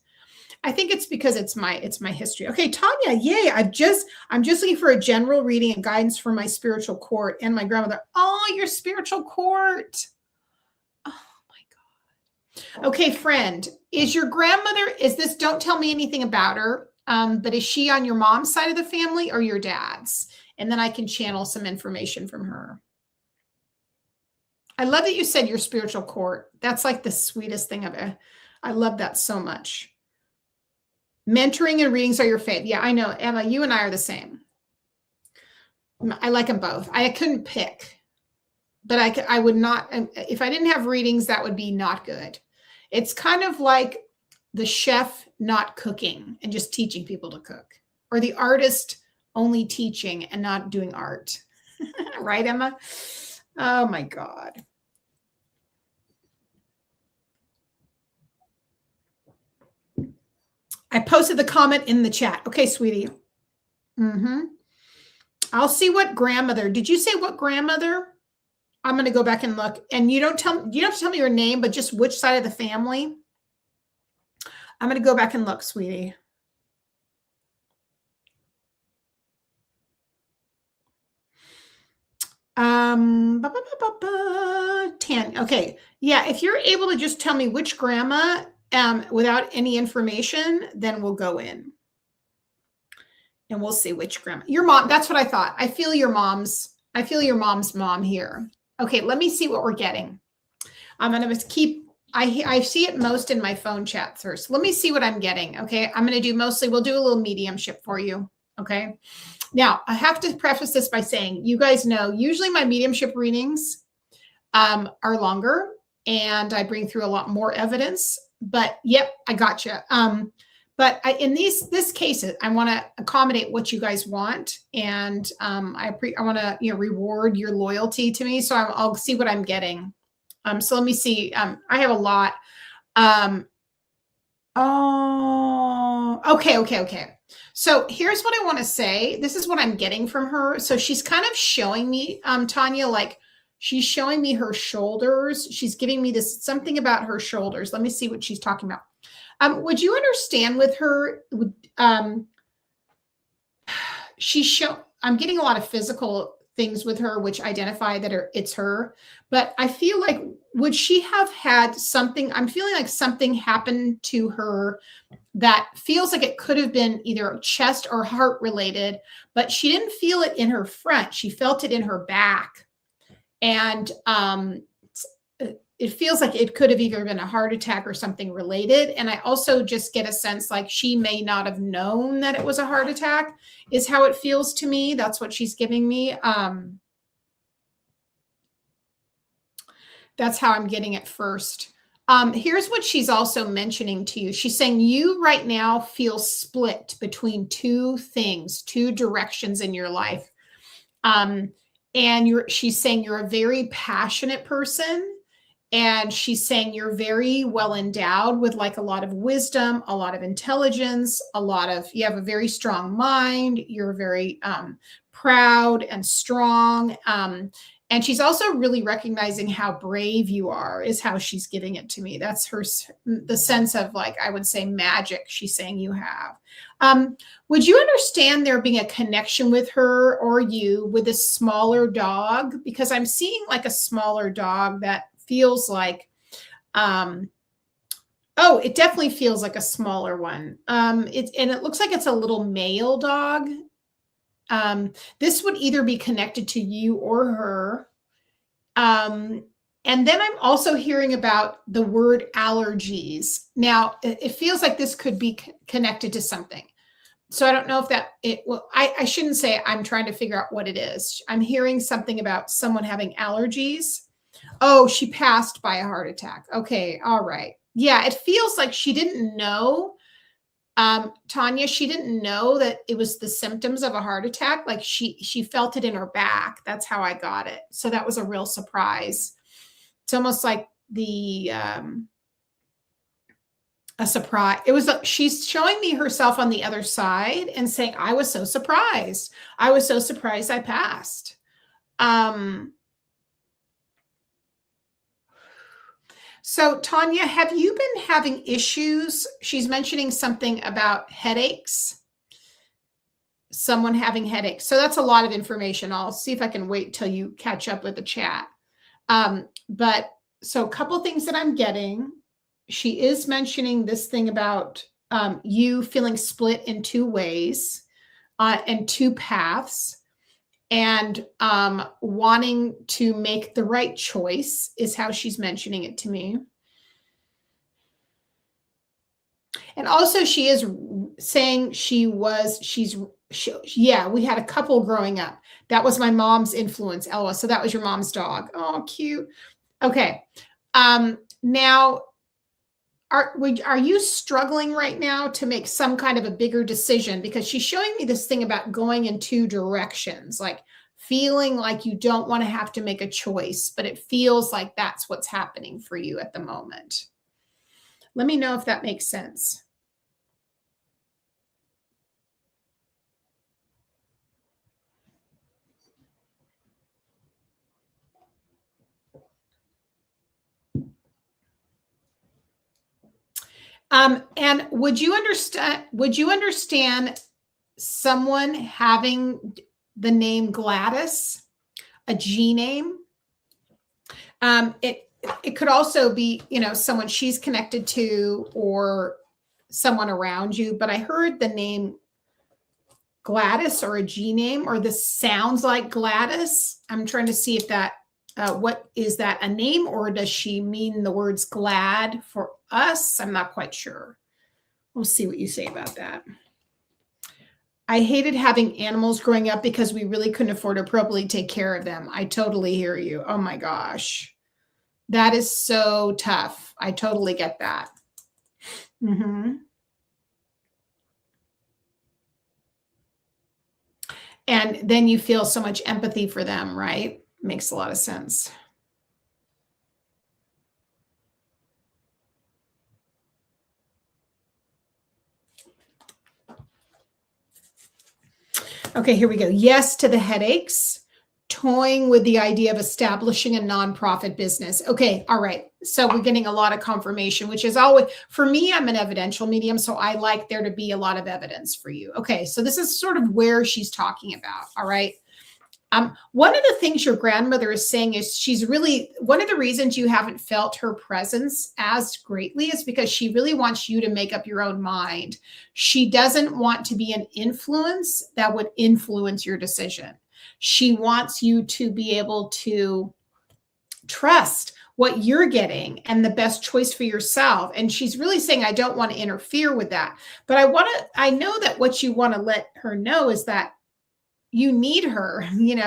I think it's because it's my history. Okay, Tanya, yay. I'm just looking for a general reading and guidance for my spiritual court and my grandmother. Oh, your spiritual court. Oh my God. Okay, friend, is your grandmother, don't tell me anything about her, but is she on your mom's side of the family or your dad's? and then I can channel some information from her. I love that you said your spiritual court. That's like the sweetest thing ever. I love that so much. Mentoring and readings are your fave. Yeah, I know, Emma, you and I are the same. I like them both. I couldn't pick, but I would not, if I didn't have readings, that would be not good. It's kind of like the chef not cooking and just teaching people to cook, or the artist only teaching and not doing art. Right, Emma? Oh my God. I posted the comment in the chat. Okay, sweetie. I'll see what grandmother. Did you say what grandmother? I'm going to go back and look. And you don't have to tell me your name, but just which side of the family. I'm going to go back and look, sweetie. Tan. Okay. Yeah. If you're able to just tell me which grandma, without any information, then we'll go in and we'll see which grandma. Your mom. That's what I thought. I feel your mom's mom here. Okay. Let me see what we're getting. I'm going to keep, I see it most in my phone chat first. Let me see what I'm getting. Okay. I'm going to do mostly, we'll do a little mediumship for you. Okay. Now, I have to preface this by saying, you guys know, usually my mediumship readings are longer and I bring through a lot more evidence, but yep, I gotcha. But in this cases, I want to accommodate what you guys want. And I want to, reward your loyalty to me. So I'll see what I'm getting. So let me see. I have a lot. Okay. So here's what I want to say. This is what I'm getting from her. So she's kind of showing me, Tanya, like she's showing me her shoulders. She's giving me this something about her shoulders. Let me see what she's talking about. Would you understand with her? I'm getting a lot of physical things with her, which identify that it's her, but I feel like, would she have had something? I'm feeling like something happened to her that feels like it could have been either chest or heart related, but she didn't feel it in her front. She felt it in her back. And it feels like it could have either been a heart attack or something related. And I also just get a sense like she may not have known that it was a heart attack, is how it feels to me. That's what she's giving me. That's how I'm getting it first. Here's what she's also mentioning to you. She's saying you right now feel split between two things, two directions in your life. And she's saying you're a very passionate person. And she's saying you're very well endowed with like a lot of wisdom, a lot of intelligence, you have a very strong mind. You're very proud and strong. And she's also really recognizing how brave you are, is how she's giving it to me. That's the sense of, like, I would say magic she's saying you have. Would you understand there being a connection with her or you with a smaller dog? Because I'm seeing like a smaller dog that feels like, it definitely feels like a smaller one. It looks like it's a little male dog. This would either be connected to you or her. And then I'm also hearing about the word allergies. Now, it feels like this could be connected to something. So I don't know if I shouldn't say I'm trying to figure out what it is. I'm hearing something about someone having allergies. Oh, she passed by a heart attack. Okay. All right. Yeah. It feels like she didn't know. Tanya, she didn't know that it was the symptoms of a heart attack. Like she felt it in her back. That's how I got it. So that was a real surprise. It's almost like a surprise. It was, she's showing me herself on the other side and saying, I was so surprised. I was so surprised I passed. So Tanya, have you been having issues? She's mentioning something about headaches. Someone having headaches. So that's a lot of information. I'll see if I can wait till you catch up with the chat. But so a couple of things that I'm getting. She is mentioning this thing about you feeling split in two ways and two paths. and wanting to make the right choice is how she's mentioning it to me. And also she is saying yeah, we had a couple growing up. That was my mom's influence, Ella. So that was your mom's dog. Oh, cute. Okay. Now, are you struggling right now to make some kind of a bigger decision? Because she's showing me this thing about going in two directions, like feeling like you don't want to have to make a choice, but it feels like that's what's happening for you at the moment. Let me know if that makes sense. And would you understand someone having the name Gladys, a G name? It could also be, someone she's connected to or someone around you, but I heard the name Gladys or a G name, or this sounds like Gladys. I'm trying to see if that, what is that, a name, or does she mean the words glad for us? I'm not quite sure. We'll see what you say about that. I hated having animals growing up because we really couldn't afford to appropriately take care of them. I totally hear you. Oh my gosh. That is so tough. I totally get that. Mm-hmm. And then you feel so much empathy for them, right? Makes a lot of sense. Okay, here we go. Yes to the headaches. Toying with the idea of establishing a nonprofit business. Okay, all right. So we're getting a lot of confirmation, which is always, for me, I'm an evidential medium, so I like there to be a lot of evidence for you. Okay, so this is sort of where she's talking about, all right? One of the things your grandmother is saying is she's really, one of the reasons you haven't felt her presence as greatly is because she really wants you to make up your own mind. She doesn't want to be an influence that would influence your decision. She wants you to be able to trust what you're getting and the best choice for yourself. And she's really saying, I don't want to interfere with that. But I know that what you want to let her know is that you need her,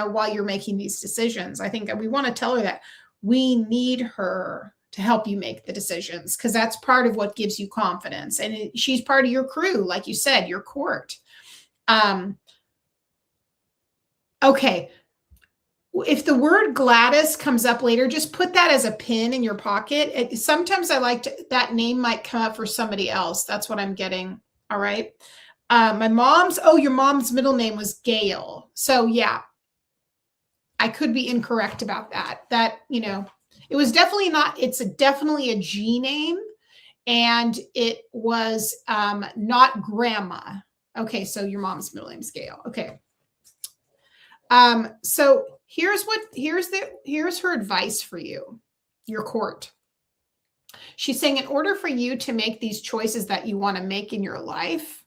while you're making these decisions. I think we want to tell her that we need her to help you make the decisions, because that's part of what gives you confidence. And she's part of your crew, like you said, your court. Okay. If the word Gladys comes up later, just put that as a pin in your pocket. Sometimes that name might come up for somebody else. That's what I'm getting. All right. Your mom's middle name was Gail. So yeah, I could be incorrect about that. It was definitely not, definitely a G name, and it was not grandma. Okay, so your mom's middle name's Gail. Okay. So here's her advice for you, your court. She's saying, in order for you to make these choices that you want to make in your life,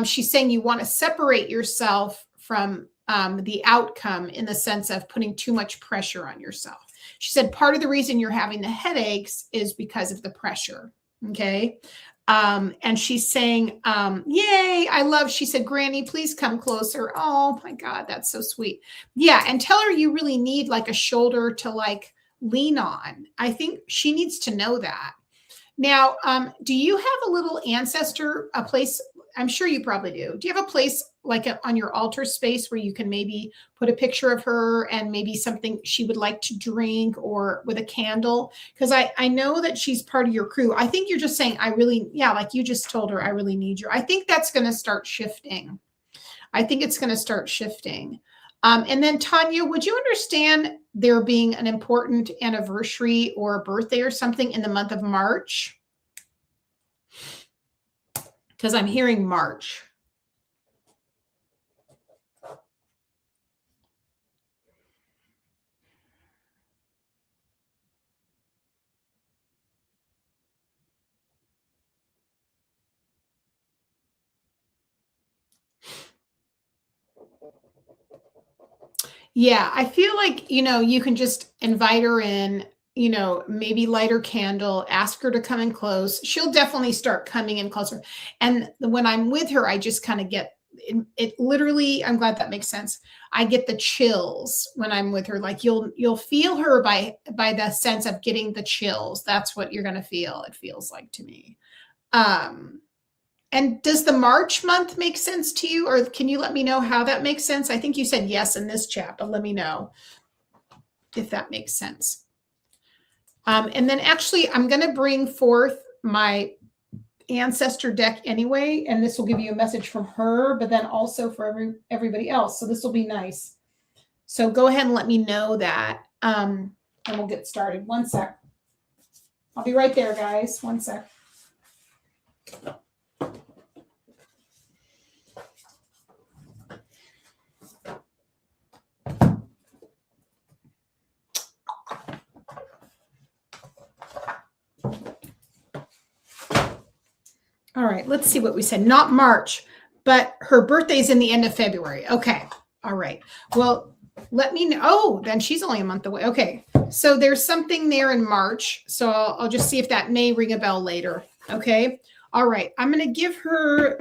she's saying you want to separate yourself from the outcome, in the sense of putting too much pressure on yourself. She said part of the reason you're having the headaches is because of the pressure. Okay. And she's saying, yay, she said, Granny, please come closer. Oh my God, that's so sweet. Yeah. And tell her you really need like a shoulder to like lean on. I think she needs to know that. Now, do you have a little ancestor, a place? I'm sure you probably do. Do you have a place like on your altar space where you can maybe put a picture of her and maybe something she would like to drink, or with a candle? Because I know that she's part of your crew. I think you're just saying, like you just told her, I really need you. I think that's going to start shifting. I think it's going to start shifting. And then Tanya, would you understand there being an important anniversary or a birthday or something in the month of March? Because I'm hearing March. Yeah, I feel like, you can just invite her in, maybe light her candle, ask her to come in close. She'll definitely start coming in closer. And when I'm with her, I just kind of get it literally, I'm glad that makes sense. I get the chills when I'm with her. Like you'll feel her by the sense of getting the chills. That's what you're gonna feel, it feels like to me. Um and does the March month make sense to you? Or can you let me know how that makes sense? I think you said yes in this chat, but let me know if that makes sense. And then actually, I'm going to bring forth my ancestor deck anyway, and this will give you a message from her, but then also for everybody else. So this will be nice. So go ahead and let me know that, and we'll get started. One sec. I'll be right there, guys. One sec. All right, let's see what we said. Not March, but her birthday's in the end of February. Okay. All right. Well, let me know. Oh, then she's only a month away. Okay. So there's something there in March. So I'll just see if that may ring a bell later. Okay. All right. I'm going to give her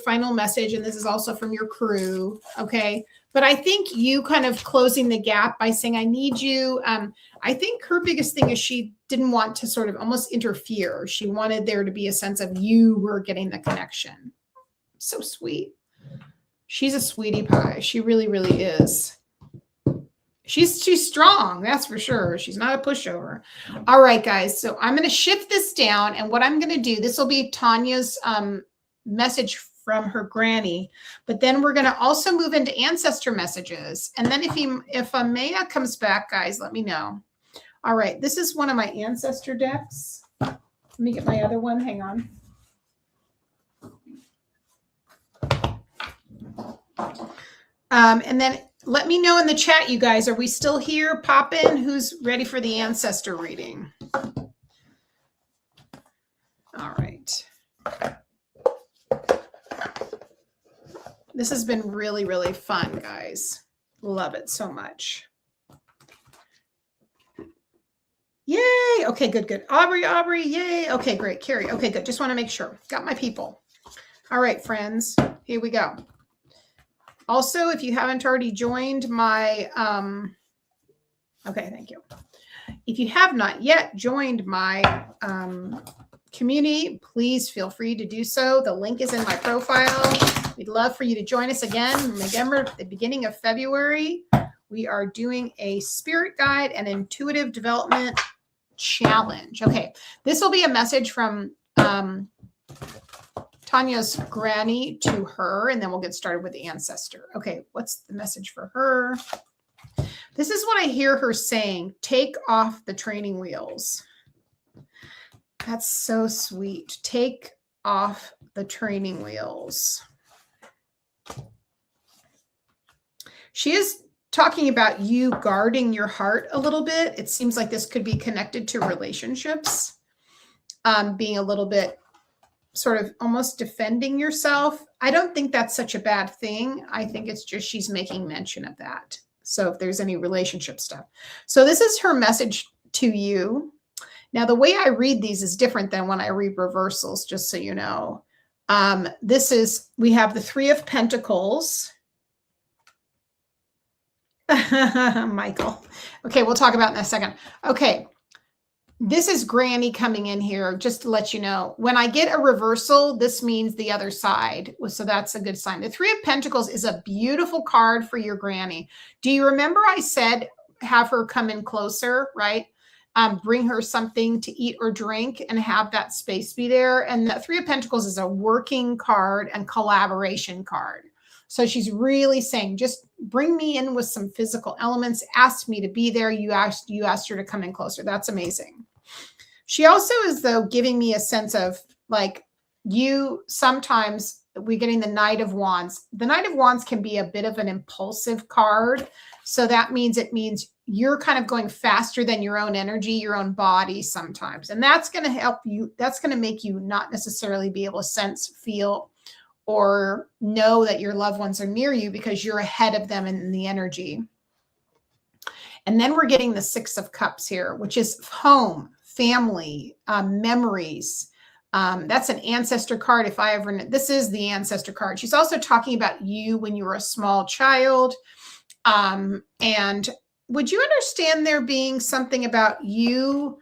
final message. And this is also from your crew. Okay. But I think you kind of closing the gap by saying, I need you. I think her biggest thing is she didn't want to sort of almost interfere. She wanted there to be a sense of you were getting the connection. So sweet. She's a sweetie pie. She really, really is. She's strong, that's for sure. She's not a pushover. All right, guys. So I'm going to shift this down. And what I'm going to do, this will be Tanya's message from her granny. But then we're going to also move into ancestor messages. And then if Maya comes back, guys, let me know. All right. This is one of my ancestor decks. Let me get my other one. Hang on. And then let me know in the chat, you guys, are we still here? Pop in. Who's ready for the ancestor reading? All right. This has been really, really fun, guys. Love it so much. Yay. Okay, good, good. Aubrey, yay. Okay, great. Carey. Okay, good. Just want to make sure. Got my people. All right, friends. Here we go. Also, if you haven't already joined my, okay, thank you. If you have not yet joined my community, please feel free to do so. The link is in my profile. We'd love for you to join us again. Remember, at the beginning of February, we are doing a spirit guide and intuitive development challenge. Okay, this will be a message from Tanya's granny to her, and then we'll get started with the ancestor. Okay, what's the message for her? This is what I hear her saying. Take off the training wheels. That's so sweet. Take off the training wheels. She is talking about you guarding your heart a little bit. It seems like this could be connected to relationships, being a little bit sort of almost defending yourself. I don't think that's such a bad thing. I think it's just she's making mention of that. So if there's any relationship stuff. So this is her message to you. Now, the way I read these is different than when I read reversals, just so you know. We have the Three of Pentacles. Michael. Okay, we'll talk about it in a second. Okay. This is Granny coming in here, just to let you know. When I get a reversal, this means the other side. So that's a good sign. The Three of Pentacles is a beautiful card for your granny. Do you remember I said have her come in closer, right? Bring her something to eat or drink and have that space be there. And the Three of Pentacles is a working card and collaboration card. So she's really saying, just bring me in with some physical elements, asked me to be there. You asked her to come in closer. That's amazing. She also is, though, giving me a sense of like sometimes we're getting the Knight of Wands. The Knight of Wands can be a bit of an impulsive card. So that means you're kind of going faster than your own energy, your own body sometimes. And that's going to help you. That's going to make you not necessarily be able to sense, feel, or know that your loved ones are near you because you're ahead of them in the energy. And then we're getting the Six of Cups here, which is home, family, memories. That's an ancestor card. If I ever, this is the ancestor card. She's also talking about you when you were a small child. And would you understand there being something about you?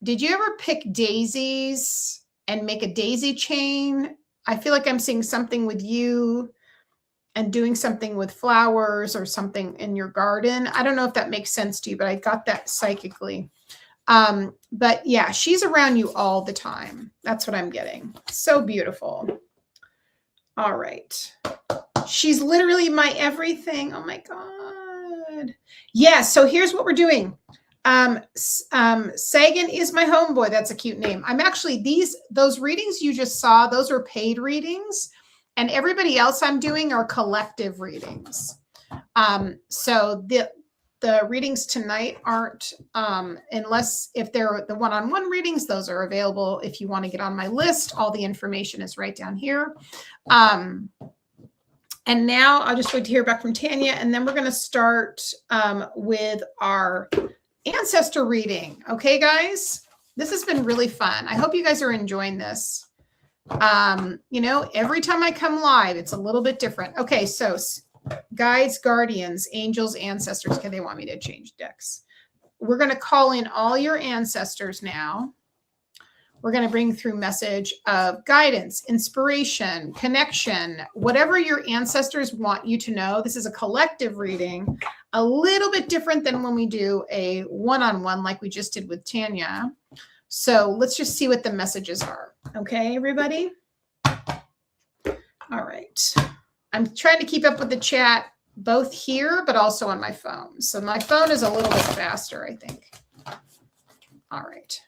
Did you ever pick daisies and make a daisy chain? I feel like I'm seeing something with you and doing something with flowers or something in your garden. I don't know if that makes sense to you, but I got that psychically. But yeah, she's around you all the time. That's what I'm getting. So beautiful. All right. She's literally my everything. Oh my God. Yeah. So here's what we're doing. Sagan is my homeboy. That's a cute name. I'm actually those readings you just saw, those are paid readings, and everybody else I'm doing are collective readings. So the readings tonight aren't, unless if they're the one-on-one readings, those are available. If you want to get on my list, all the information is right down here. And now I'll just wait to hear back from Tanya, and then we're going to start with our ancestor reading. Okay, guys, this has been really fun. I hope you guys are enjoying this. You know, every time I come live, it's a little bit different. Okay, so guides, guardians, angels, ancestors. Okay, they want me to change decks. We're going to call in all your ancestors now. We're going to bring through message of guidance, inspiration, connection, whatever your ancestors want you to know. This is a collective reading, a little bit different than when we do a one-on-one like we just did with Tanya. So let's just see what the messages are. Okay, everybody? All right. I'm trying to keep up with the chat both here, but also on my phone. So my phone is a little bit faster, I think. All right.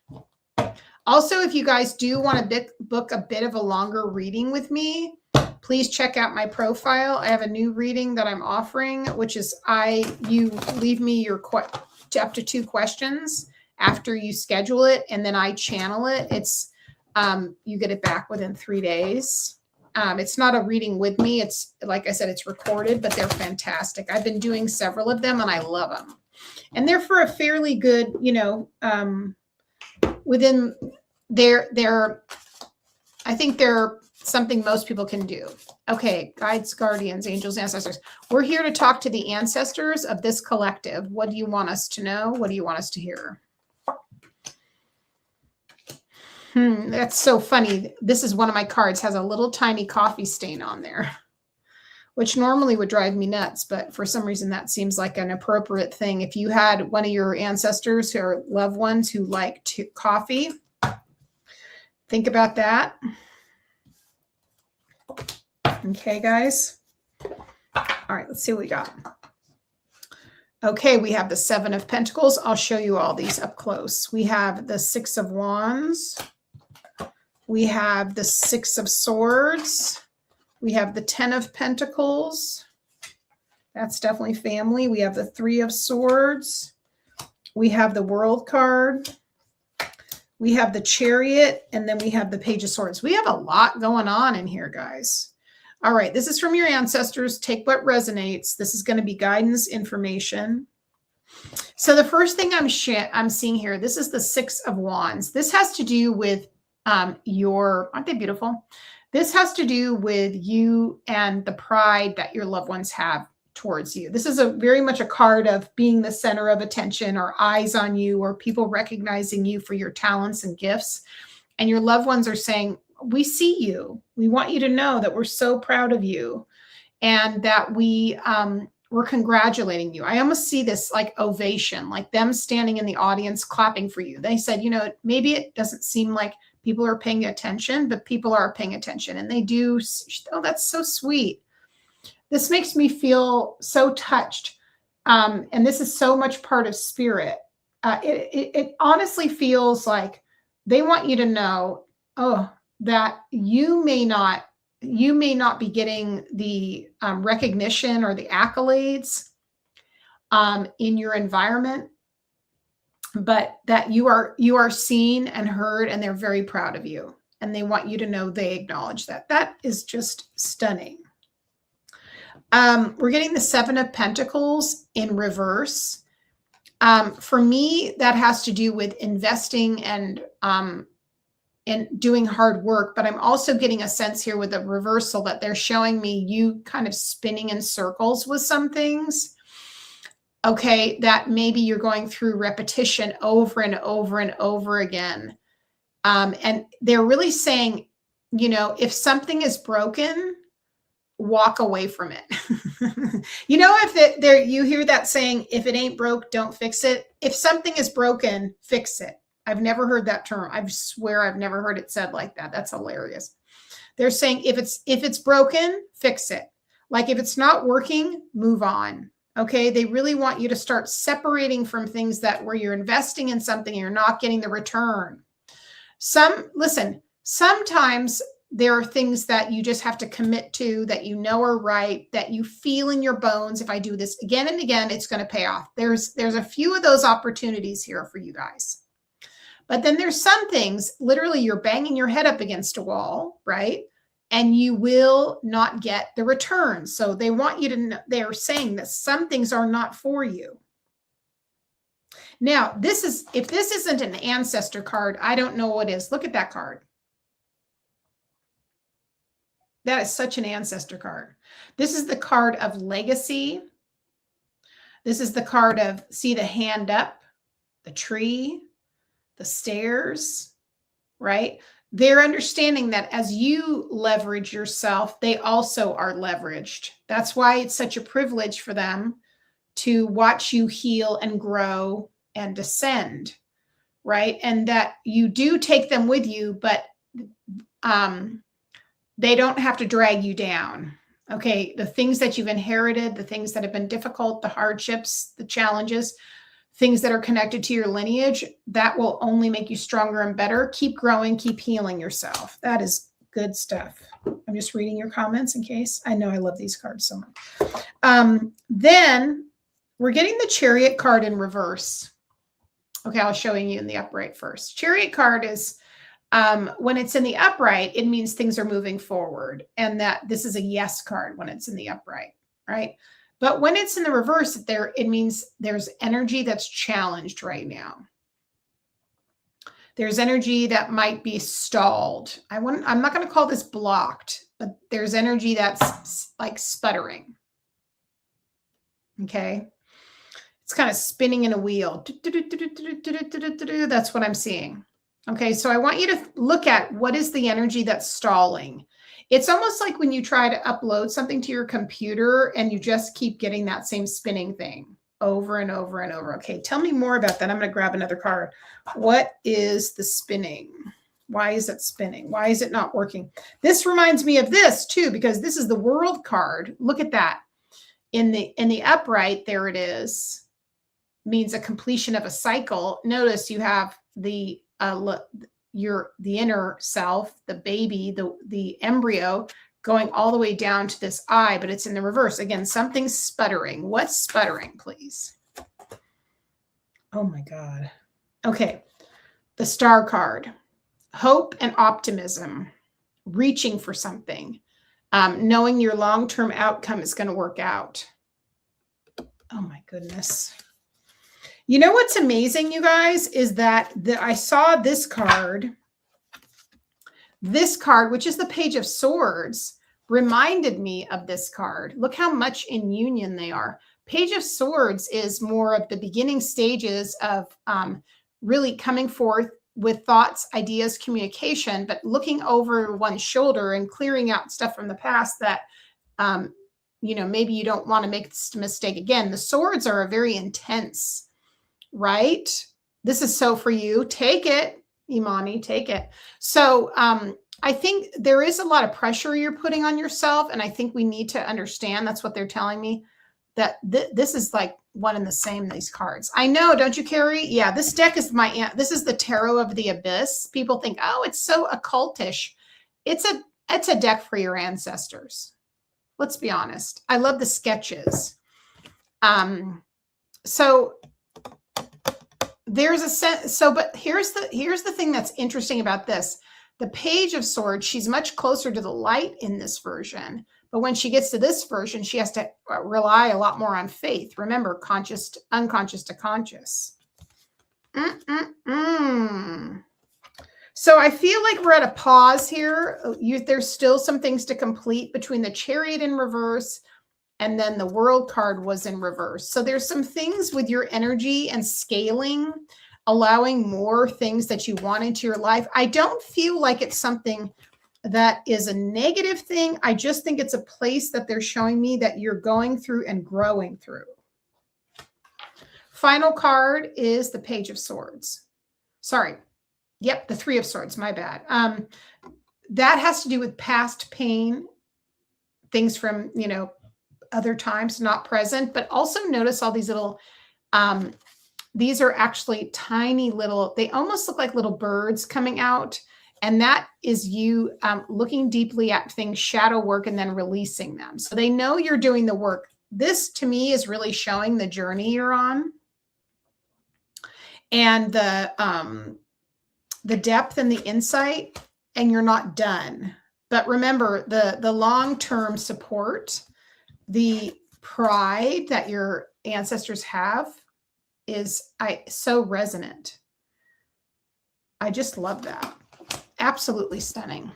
Also, if you guys do want to book a bit of a longer reading with me, please check out my profile. I have a new reading that I'm offering, which is you leave me your up to 2 questions after you schedule it, and then I channel it. It's you get it back within 3 days. It's not a reading with me. It's like I said, it's recorded, but they're fantastic. I've been doing several of them and I love them. And they're for a fairly good, you know, within I think they're something most people can do. Okay, guides, guardians, angels, ancestors. We're here to talk to the ancestors of this collective. What do you want us to know? What do you want us to hear? That's so funny. This is one of my cards, has a little tiny coffee stain on there, which normally would drive me nuts. But for some reason, that seems like an appropriate thing. If you had one of your ancestors or loved ones who liked coffee, think about that. Okay, guys. All right, let's see what we got. Okay, we have the 7 of Pentacles. I'll show you all these up close. We have the 6 of Wands. We have the 6 of Swords. We have the 10 of Pentacles. That's definitely family. We have the 3 of Swords. We have the World card. We have the Chariot, and then we have the Page of Swords. We have a lot going on in here, guys. All right, this is from your ancestors. Take what resonates. This is going to be guidance, information. So the first thing I'm seeing here, this is the 6 of Wands. This has to do with aren't they beautiful? This has to do with you and the pride that your loved ones have towards you. This is very much a card of being the center of attention, or eyes on you, or people recognizing you for your talents and gifts. And your loved ones are saying, we see you. We want you to know that we're so proud of you, and that we're congratulating you. I almost see this like ovation, like them standing in the audience clapping for you. They said, you know, maybe it doesn't seem like people are paying attention, but people are paying attention, and they do. Oh, that's so sweet. This makes me feel so touched. And this is so much part of spirit. It honestly feels like they want you to know, that you may not be getting the recognition or the accolades in your environment, but that you are seen and heard, and they're very proud of you, and they want you to know they acknowledge that. That is just stunning. We're getting the 7 of Pentacles in reverse. For me, that has to do with investing and doing hard work. But I'm also getting a sense here with a reversal that they're showing me you kind of spinning in circles with some things. Okay, that maybe you're going through repetition over and over and over again. And they're really saying, you know, if something is broken, walk away from it. You know, if there you hear that saying, if it ain't broke, don't fix it. If something is broken, fix it. I've never heard that term. I swear I've never heard it said like that. That's hilarious. They're saying if it's broken, fix it. Like if it's not working, move on. Okay, they really want you to start separating from things that where you're investing in something and you're not getting the return. Sometimes there are things that you just have to commit to that you know are right, that you feel in your bones. If I do this again and again, it's going to pay off. There's a few of those opportunities here for you guys. But then there's some things, literally you're banging your head up against a wall, right? And you will not get the return. So they want you to know, they're saying that some things are not for you. Now, if this isn't an ancestor card, I don't know what is. Look at that card. That is such an ancestor card. This is the card of legacy. This is the card of, see the hand up, the tree, the stairs, right? They're understanding that as you leverage yourself, they also are leveraged. That's why it's such a privilege for them to watch you heal and grow and descend, right? And that you do take them with you, but they don't have to drag you down. Okay, the things that you've inherited, the things that have been difficult, the hardships, the challenges, things that are connected to your lineage, that will only make you stronger and better. Keep growing, keep healing yourself. That is good stuff. I'm just reading your comments in case. I know I love these cards so much. Then we're getting the Chariot card in reverse. Okay, I'll show you in the upright first. Chariot card is, when it's in the upright, it means things are moving forward, and that this is a yes card when it's in the upright, right? But when it's in the reverse, it means there's energy that's challenged right now. There's energy that might be stalled. I'm not going to call this blocked, but there's energy that's like sputtering. Okay. It's kind of spinning in a wheel. That's what I'm seeing. Okay. So I want you to look at what is the energy that's stalling. It's almost like when you try to upload something to your computer and you just keep getting that same spinning thing over and over and over. Okay, tell me more about that. I'm going to grab another card. What is the spinning? Why is it spinning? Why is it not working? This reminds me of this too, because this is the World card. Look at that. In the upright, there it is. Means a completion of a cycle. Notice you have the inner self, the baby, the embryo going all the way down to this eye, but it's in the reverse. Again, something's sputtering. What's sputtering, please? Oh my God. Okay. The Star card, hope and optimism, reaching for something, knowing your long-term outcome is going to work out. Oh my goodness. You know what's amazing, you guys, is that I saw this card, which is the Page of Swords, reminded me of this card. Look how much in union they are. Page of Swords is more of the beginning stages of really coming forth with thoughts, ideas, communication, but looking over one's shoulder and clearing out stuff from the past that, maybe you don't want to make this mistake again. The swords are a very intense, right? This is so for you. Take it, Imani, take it. So I think there is a lot of pressure you're putting on yourself. And I think we need to understand, that's what they're telling me, that this is like one and the same, these cards. I know, don't you, Carey? Yeah, this deck is this is the Tarot of the Abyss. People think, oh, it's so occultish. It's a deck for your ancestors. Let's be honest. I love the sketches. So there's a sense. So, but here's the thing that's interesting about this. The Page of Swords, she's much closer to the light in this version, But when she gets to this version, she has to rely a lot more on faith. Remember, unconscious to conscious. So I feel like we're at a pause here. There's still some things to complete between the Chariot in reverse and then the World card was in reverse. So there's some things with your energy and scaling, allowing more things that you want into your life. I don't feel like it's something that is a negative thing. I just think it's a place that they're showing me that you're going through and growing through. Final card is the Page of Swords. Sorry. Yep, the Three of Swords, my bad. That has to do with past pain, things from, other times, not present, but also notice all these little, these are actually tiny little, they almost look like little birds coming out. And that is you looking deeply at things, shadow work, and then releasing them. So they know you're doing the work. This to me is really showing the journey you're on. And the depth and the insight, and you're not done. But remember, the long-term support, the pride that your ancestors have is so resonant. I just love that. Absolutely stunning.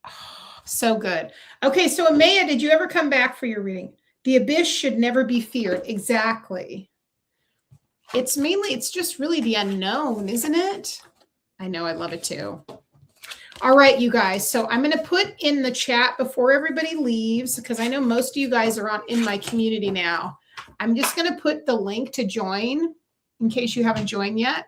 Oh, so good. Okay, so Amaya, did you ever come back for your reading? The abyss should never be feared. Exactly. It's just really the unknown, isn't it? I know, I love it too. All right, you guys. So I'm going to put in the chat before everybody leaves, because I know most of you guys are in my community now. I'm just going to put the link to join in case you haven't joined yet.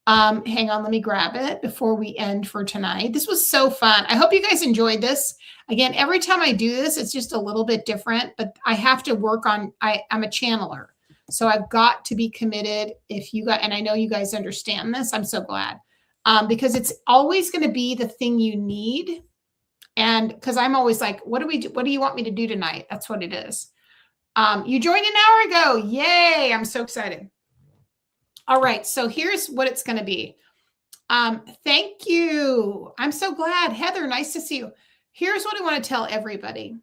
Hang on, let me grab it before we end for tonight. This was so fun. I hope you guys enjoyed this. Again, every time I do this, it's just a little bit different, but I have to work on, I'm a channeler. So I've got to be committed. And I know you guys understand this. I'm so glad. Because it's always going to be the thing you need. And because I'm always like, what do you want me to do tonight? That's what it is. You joined an hour ago. Yay. I'm so excited. All right. So here's what it's going to be. Thank you. I'm so glad. Heather, nice to see you. Here's what I want to tell everybody.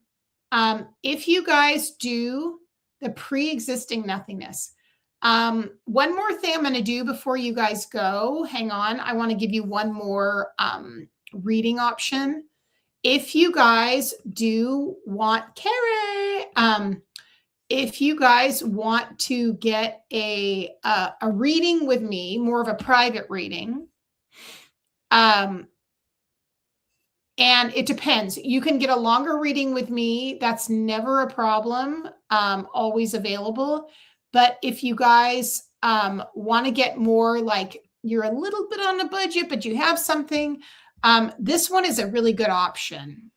If you guys do the pre-existing nothingness, one more thing I'm going to do before you guys go. Hang on. I want to give you one more reading option. If you guys do want, Carey, if you guys want to get a reading with me, more of a private reading, and it depends. You can get a longer reading with me. That's never a problem. Always available. But if you guys want to get more, like you're a little bit on a budget, but you have something, this one is a really good option.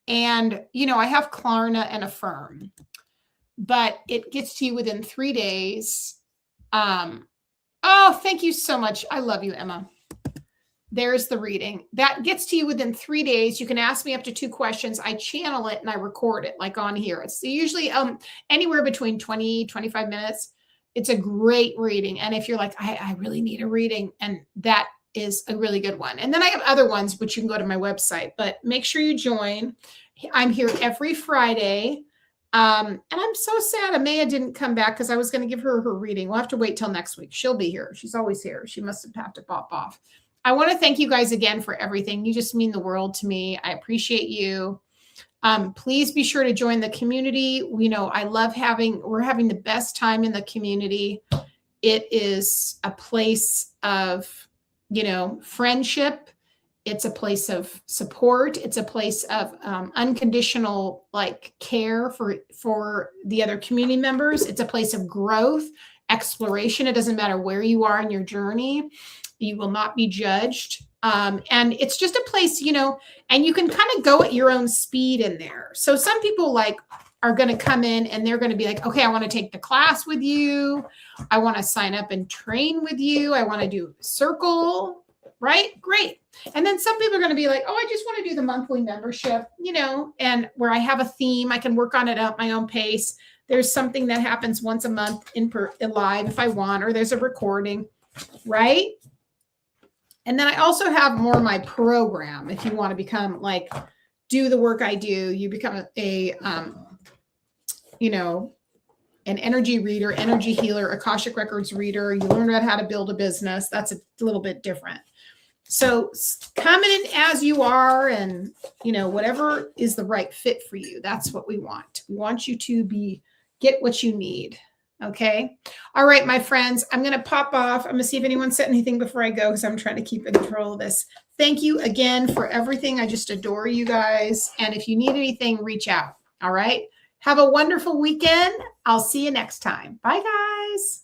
And, I have Klarna and Affirm, but it gets to you within 3 days. Oh, thank you so much. I love you, Emma. There's the reading. That gets to you within 3 days. You can ask me up to 2 questions. I channel it and I record it like on here. It's usually anywhere between 20, 25 minutes. It's a great reading. And if you're like, I really need a reading, and that is a really good one. And then I have other ones, which you can go to my website, but make sure you join. I'm here every Friday. And I'm so sad Amaya didn't come back because I was going to give her reading. We'll have to wait till next week. She'll be here. She's always here. She must have to pop off. I want to thank you guys again for everything. You just mean the world to me. I appreciate you. Please be sure to join the community. I love we're having the best time in the community. It is a place of, friendship. It's a place of support. It's a place of unconditional care for the other community members. It's a place of growth, exploration. It doesn't matter where you are in your journey. You will not be judged. And it's just a place, and you can kind of go at your own speed in there. So some people are going to come in and they're going to be like, okay, I want to take the class with you. I want to sign up and train with you. I want to do circle, right? Great. And then some people are going to be like, oh, I just want to do the monthly membership, and where I have a theme, I can work on it at my own pace. There's something that happens once a month in live if I want, or there's a recording, right? And then I also have more of my program if you want to become do the work I do, you become you know, an energy reader, energy healer, Akashic Records reader. You learn about how to build a business. That's a little bit different. So come in as you are, and, you know, whatever is the right fit for you. That's what we want. We want you to get what you need. Okay. All right, my friends, I'm going to pop off. I'm going to see if anyone said anything before I go, because I'm trying to keep in control of this. Thank you again for everything. I just adore you guys. And if you need anything, reach out. All right. Have a wonderful weekend. I'll see you next time. Bye, guys.